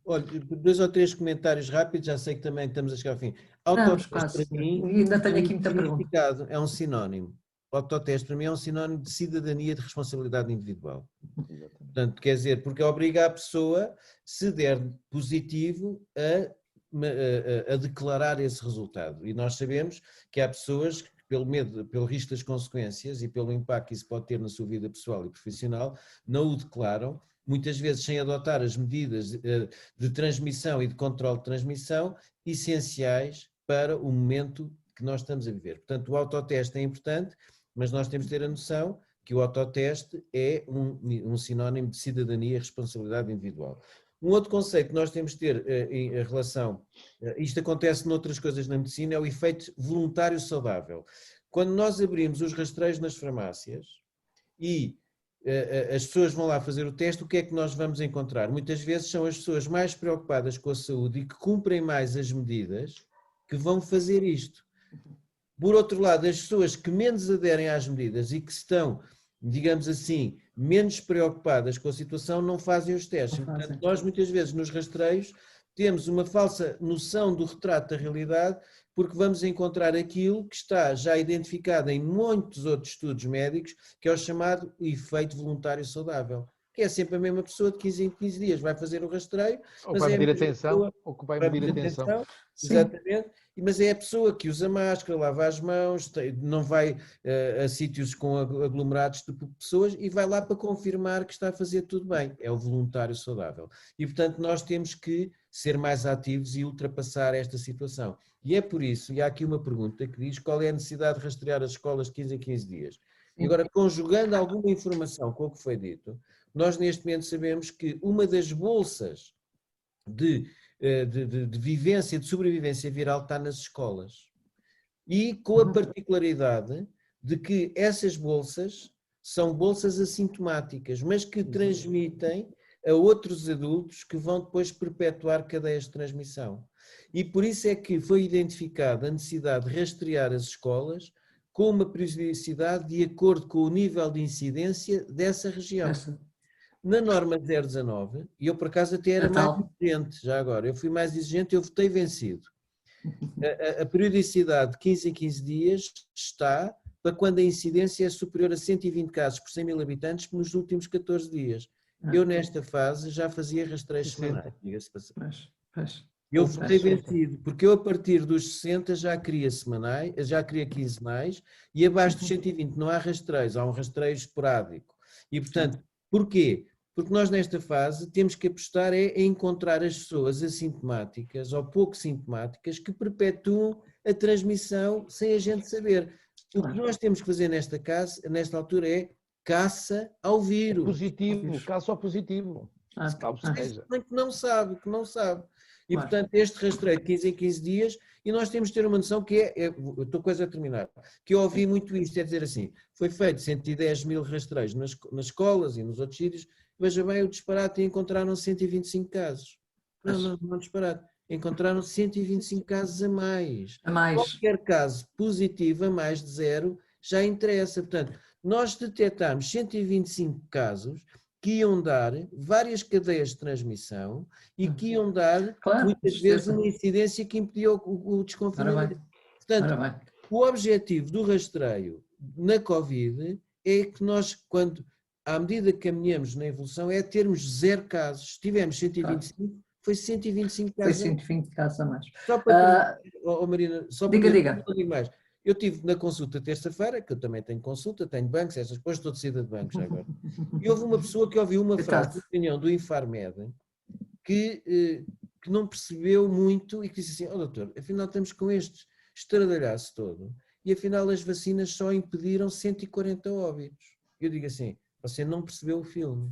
Olha, 2 ou 3 comentários rápidos, já sei que também estamos a chegar ao fim. Autoteste para mim ainda tenho aqui muita pergunta. É um sinónimo. O autoteste para mim é um sinónimo de cidadania, de responsabilidade individual. Portanto, quer dizer, porque obriga a pessoa, se der positivo, a declarar esse resultado. E nós sabemos que há pessoas que, pelo medo, pelo risco das consequências e pelo impacto que isso pode ter na sua vida pessoal e profissional, não o declaram, muitas vezes sem adotar as medidas de transmissão e de controle de transmissão essenciais para o momento que nós estamos a viver. Portanto, o autoteste é importante, mas nós temos de ter a noção que o autoteste é um sinónimo de cidadania e responsabilidade individual. Um outro conceito que nós temos de ter em relação, isto acontece noutras coisas na medicina, é o efeito voluntário saudável. Quando nós abrimos os rastreios nas farmácias e as pessoas vão lá fazer o teste, o que é que nós vamos encontrar? Muitas vezes são as pessoas mais preocupadas com a saúde e que cumprem mais as medidas que vão fazer isto. Por outro lado, as pessoas que menos aderem às medidas e que estão, digamos assim, menos preocupadas com a situação, não fazem os testes. Portanto, nós muitas vezes nos rastreios temos uma falsa noção do retrato da realidade, porque vamos encontrar aquilo que está já identificado em muitos outros estudos médicos, que é o chamado efeito voluntário saudável, que é sempre a mesma pessoa de 15 em 15 dias vai fazer o rastreio, Ou mas vai é medir atenção, ou que vai medir atenção. Exatamente, mas é a pessoa que usa máscara, lava as mãos, não vai a sítios com aglomerados de pessoas e vai lá para confirmar que está a fazer tudo bem. É o voluntário saudável. E, portanto, nós temos que ser mais ativos e ultrapassar esta situação. E é por isso, e há aqui uma pergunta que diz qual é a necessidade de rastrear as escolas de 15 em 15 dias. E agora, conjugando alguma informação com o que foi dito, nós neste momento sabemos que uma das bolsas de vivência, de sobrevivência viral está nas escolas. E com a particularidade de que essas bolsas são bolsas assintomáticas, mas que transmitem a outros adultos que vão depois perpetuar cadeias de transmissão. E por isso é que foi identificada a necessidade de rastrear as escolas com uma periodicidade de acordo com o nível de incidência dessa região. Na norma 019, e eu por acaso até era mais exigente, já agora, eu fui mais exigente, eu votei vencido. A periodicidade de 15 em 15 dias está para quando a incidência é superior a 120 casos por 100 mil habitantes nos últimos 14 dias. Eu nesta fase já fazia rastreios semanais, diga-se passagem. Eu votei vencido, porque eu a partir dos 60 já queria semanais, já queria quinzenais, e abaixo dos 120 não há rastreios, há um rastreio esporádico. E portanto, porquê? Porque nós nesta fase temos que apostar em encontrar as pessoas assintomáticas ou pouco sintomáticas que perpetuam a transmissão sem a gente saber. O que nós temos que fazer nesta altura é caça ao vírus. Positivo, caça ao positivo. Que não sabe. E portanto este rastreio de 15 em 15 dias, e nós temos de ter uma noção que eu estou quase a terminar, que eu ouvi muito isto, é dizer assim, foi feito 110 mil rastreios nas escolas e nos outros sítios, veja bem o disparate e encontraram 125 casos. Não disparate, encontraram 125 casos a mais. Qualquer caso positivo a mais de 0 já interessa, portanto, nós detectámos 125 casos que iam dar várias cadeias de transmissão e que iam dar, muitas vezes, uma incidência que impedia o desconfinamento. Portanto, o objetivo do rastreio na Covid é que nós, à medida que caminhamos na evolução, é termos 0 casos. Se tivemos 125, foi 125 casos. Foi 120 casos a mais. Só para Marina, diga. Mais. Eu estive na consulta terça-feira, que eu também tenho consulta, tenho bancos, essas coisas, estou de saída de bancos já agora. E houve uma pessoa que ouviu uma frase de opinião do Infarmed que não percebeu muito e que disse assim, doutor, afinal estamos com este estradalhaço todo e afinal as vacinas só impediram 140 óbitos. Eu digo assim, você não percebeu o filme.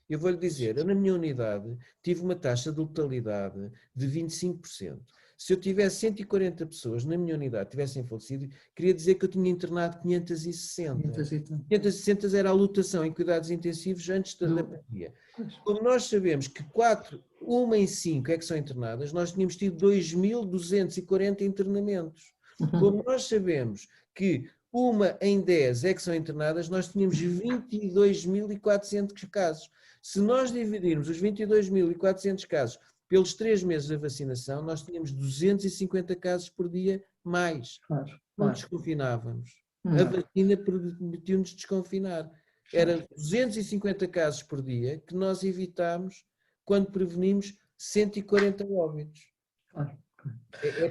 Eu vou-lhe dizer, eu na minha unidade tive uma taxa de letalidade de 25%. Se eu tivesse 140 pessoas na minha unidade tivessem falecido, queria dizer que eu tinha internado 560. 560 era a lotação em cuidados intensivos antes da pandemia. Como nós sabemos que 1 em 5 é que são internadas, nós tínhamos tido 2.240 internamentos. Como nós sabemos que 1 em 10 é que são internadas, nós tínhamos 22.400 casos. Se nós dividirmos os 22.400 casos pelos 3 meses da vacinação, nós tínhamos 250 casos por dia mais. Não desconfinávamos. A vacina permitiu-nos desconfinar. Era 250 casos por dia que nós evitámos quando prevenimos 140 óbitos.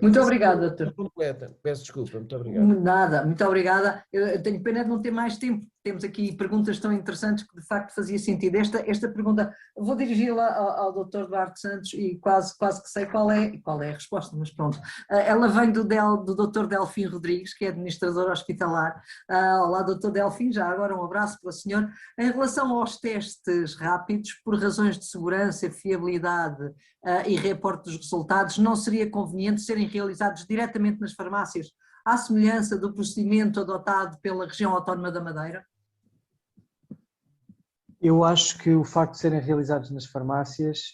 Muito obrigada, doutor. Completa. Peço desculpa, muito obrigado. Nada, muito obrigada. Eu tenho pena de não ter mais tempo. Temos aqui perguntas tão interessantes que de facto fazia sentido. Esta pergunta, vou dirigi-la ao Dr. Duarte Santos e quase que sei qual é a resposta, mas pronto. Ela vem do Dr. Delfim Rodrigues, que é administrador hospitalar. Olá, Dr. Delfim, já agora um abraço para o senhor. Em relação aos testes rápidos, por razões de segurança, fiabilidade e reporte dos resultados, não seria conveniente serem realizados diretamente nas farmácias, à semelhança do procedimento adotado pela região autónoma da Madeira? Eu acho que o facto de serem realizados nas farmácias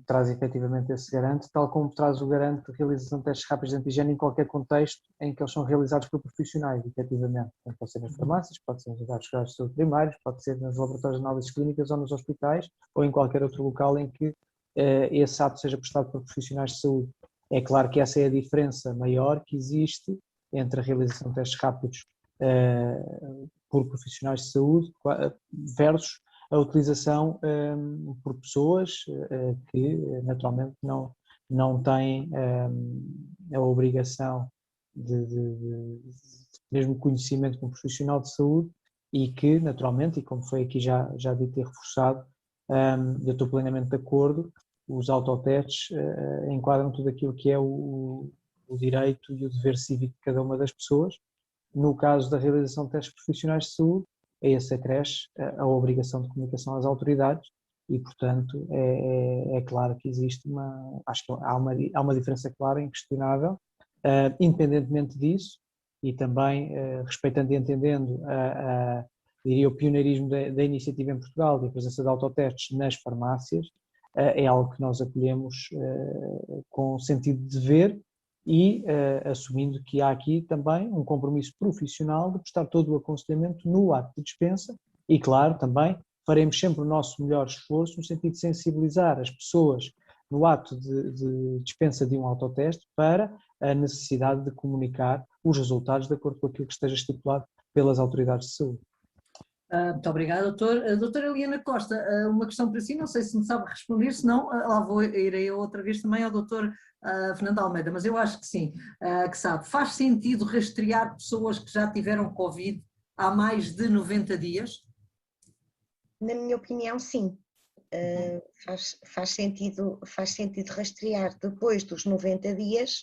traz efetivamente esse garante, tal como traz o garante de realização de testes rápidos de antigênio em qualquer contexto em que eles são realizados por profissionais, efetivamente. Então, pode ser nas farmácias, pode ser nos lugares de saúde primários, pode ser nos laboratórios de análises clínicas ou nos hospitais, ou em qualquer outro local em que esse ato seja prestado por profissionais de saúde. É claro que essa é a diferença maior que existe entre a realização de testes rápidos por profissionais de saúde versus a utilização por pessoas que naturalmente não têm a obrigação de mesmo conhecimento como profissional de saúde e que naturalmente, e como foi aqui já dito e reforçado, eu estou plenamente de acordo, os autotestes enquadram tudo aquilo que é o direito e o dever cívico de cada uma das pessoas. No caso da realização de testes profissionais de saúde, a esse acresce a obrigação de comunicação às autoridades e, portanto, é claro que existe acho que há uma diferença clara, inquestionável, independentemente disso e também respeitando e entendendo diria, o pioneirismo da iniciativa em Portugal, da presença de autotestes nas farmácias, é algo que nós acolhemos com sentido de dever e assumindo que há aqui também um compromisso profissional de prestar todo o aconselhamento no ato de dispensa e, claro, também faremos sempre o nosso melhor esforço no sentido de sensibilizar as pessoas no ato de dispensa de um autoteste para a necessidade de comunicar os resultados de acordo com aquilo que esteja estipulado pelas autoridades de saúde. Muito obrigada, doutor. Doutora Eliana Costa, uma questão para si, não sei se me sabe responder, senão lá irei outra vez também ao doutor Fernando Almeida, mas eu acho que sim, que sabe. Faz sentido rastrear pessoas que já tiveram Covid há mais de 90 dias? Na minha opinião, sim. Faz sentido rastrear depois dos 90 dias,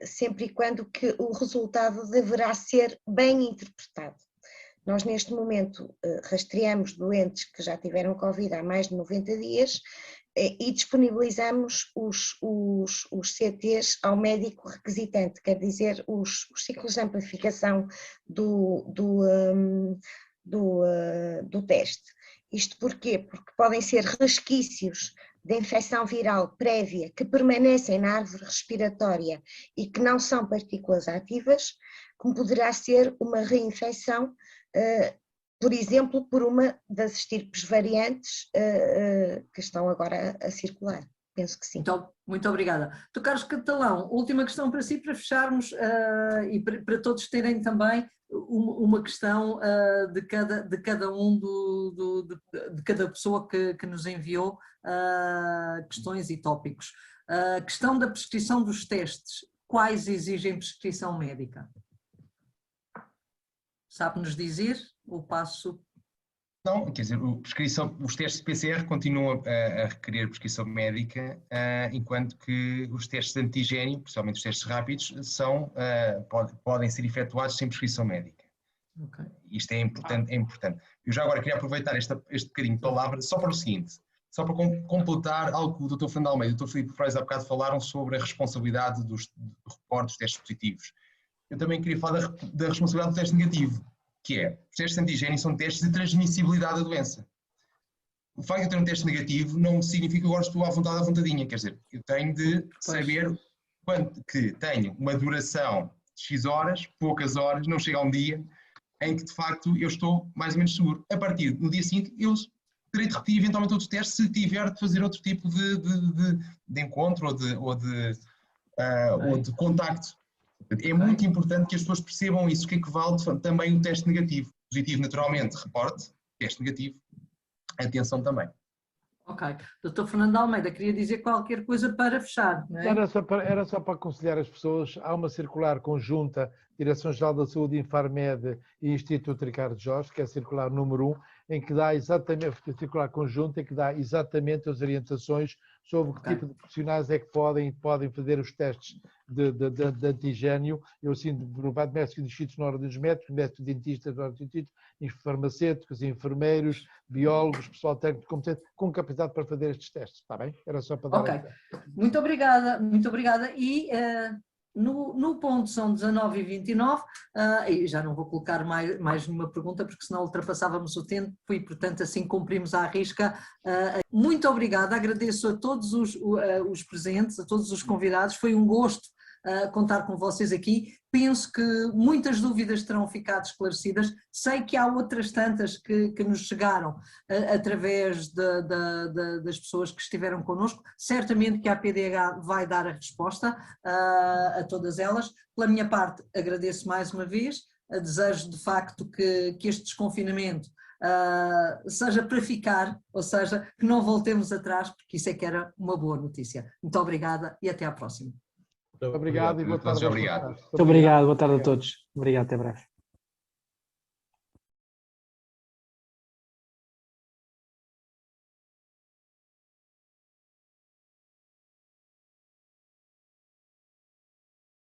sempre e quando que o resultado deverá ser bem interpretado. Nós, neste momento, rastreamos doentes que já tiveram Covid há mais de 90 dias e disponibilizamos os CTs ao médico requisitante, quer dizer, os ciclos de amplificação do teste. Isto porquê? Porque podem ser resquícios de infecção viral prévia que permanecem na árvore respiratória e que não são partículas ativas, como poderá ser uma reinfecção, por exemplo, por uma das estirpes variantes que estão agora a circular. Penso que sim. Então, muito obrigada. Dr. Carlos Catalão, última questão para si, para fecharmos e para todos terem também uma questão de cada um, de cada pessoa que nos enviou questões e tópicos. A questão da prescrição dos testes, quais exigem prescrição médica? Sabe-nos dizer o passo? Não, quer dizer, os testes de PCR continuam a requerer prescrição médica, enquanto que os testes de antigênio, principalmente os testes rápidos, podem ser efetuados sem prescrição médica. Okay. Isto é importante. Eu já agora queria aproveitar este bocadinho de palavra só para o seguinte, só para completar algo que o Dr. Fernando Almeida e o Dr. Filipe Freires há bocado falaram sobre a responsabilidade do reporte dos testes positivos. Eu também queria falar da responsabilidade do teste negativo, que é, os testes de antigênio são testes de transmissibilidade da doença. O facto de eu ter um teste negativo não significa que agora estou à vontadinha, quer dizer, eu tenho de saber quanto que tenho uma duração de X horas, poucas horas, não chega a um dia, em que de facto eu estou mais ou menos seguro. A partir do dia seguinte eu terei de repetir eventualmente outros testes se tiver de fazer outro tipo de encontro ou de contacto. É muito importante que as pessoas percebam isso, o que é que vale também o teste negativo. Positivo, naturalmente, reporte, teste negativo, atenção também. Ok. Dr. Fernando Almeida, queria dizer qualquer coisa para fechar, não é? Era só para aconselhar as pessoas, há uma circular conjunta, Direção-Geral da Saúde, Infarmed e Instituto Ricardo Jorge, que é a circular número 1, em que dá exatamente, a circular conjunta, em que dá exatamente as orientações sobre que tipo de profissionais é que podem fazer os testes de antigênio. Eu sinto grupado médicos inscritos na ordem dos médicos, médicos dentistas na ordem dos dentistas, farmacêuticos, enfermeiros, biólogos, pessoal técnico competente, com capacidade para fazer estes testes, está bem? Era só para dar. Ok, muito obrigada. E No ponto são 19h29, e já não vou colocar mais nenhuma pergunta, porque senão ultrapassávamos o tempo e, portanto, assim cumprimos à risca. Muito obrigada, agradeço a todos os presentes, a todos os convidados, foi um gosto contar com vocês aqui. Penso que muitas dúvidas terão ficado esclarecidas. Sei que há outras tantas que nos chegaram através das pessoas que estiveram connosco. Certamente que a APDH vai dar a resposta a todas elas. Pela minha parte, agradeço mais uma vez. Desejo de facto que este desconfinamento seja para ficar, ou seja, que não voltemos atrás, porque isso é que era uma boa notícia. Muito obrigada e até à próxima. Obrigado e boa tarde. Obrigado. Muito obrigado, boa tarde a todos. Obrigado, até breve.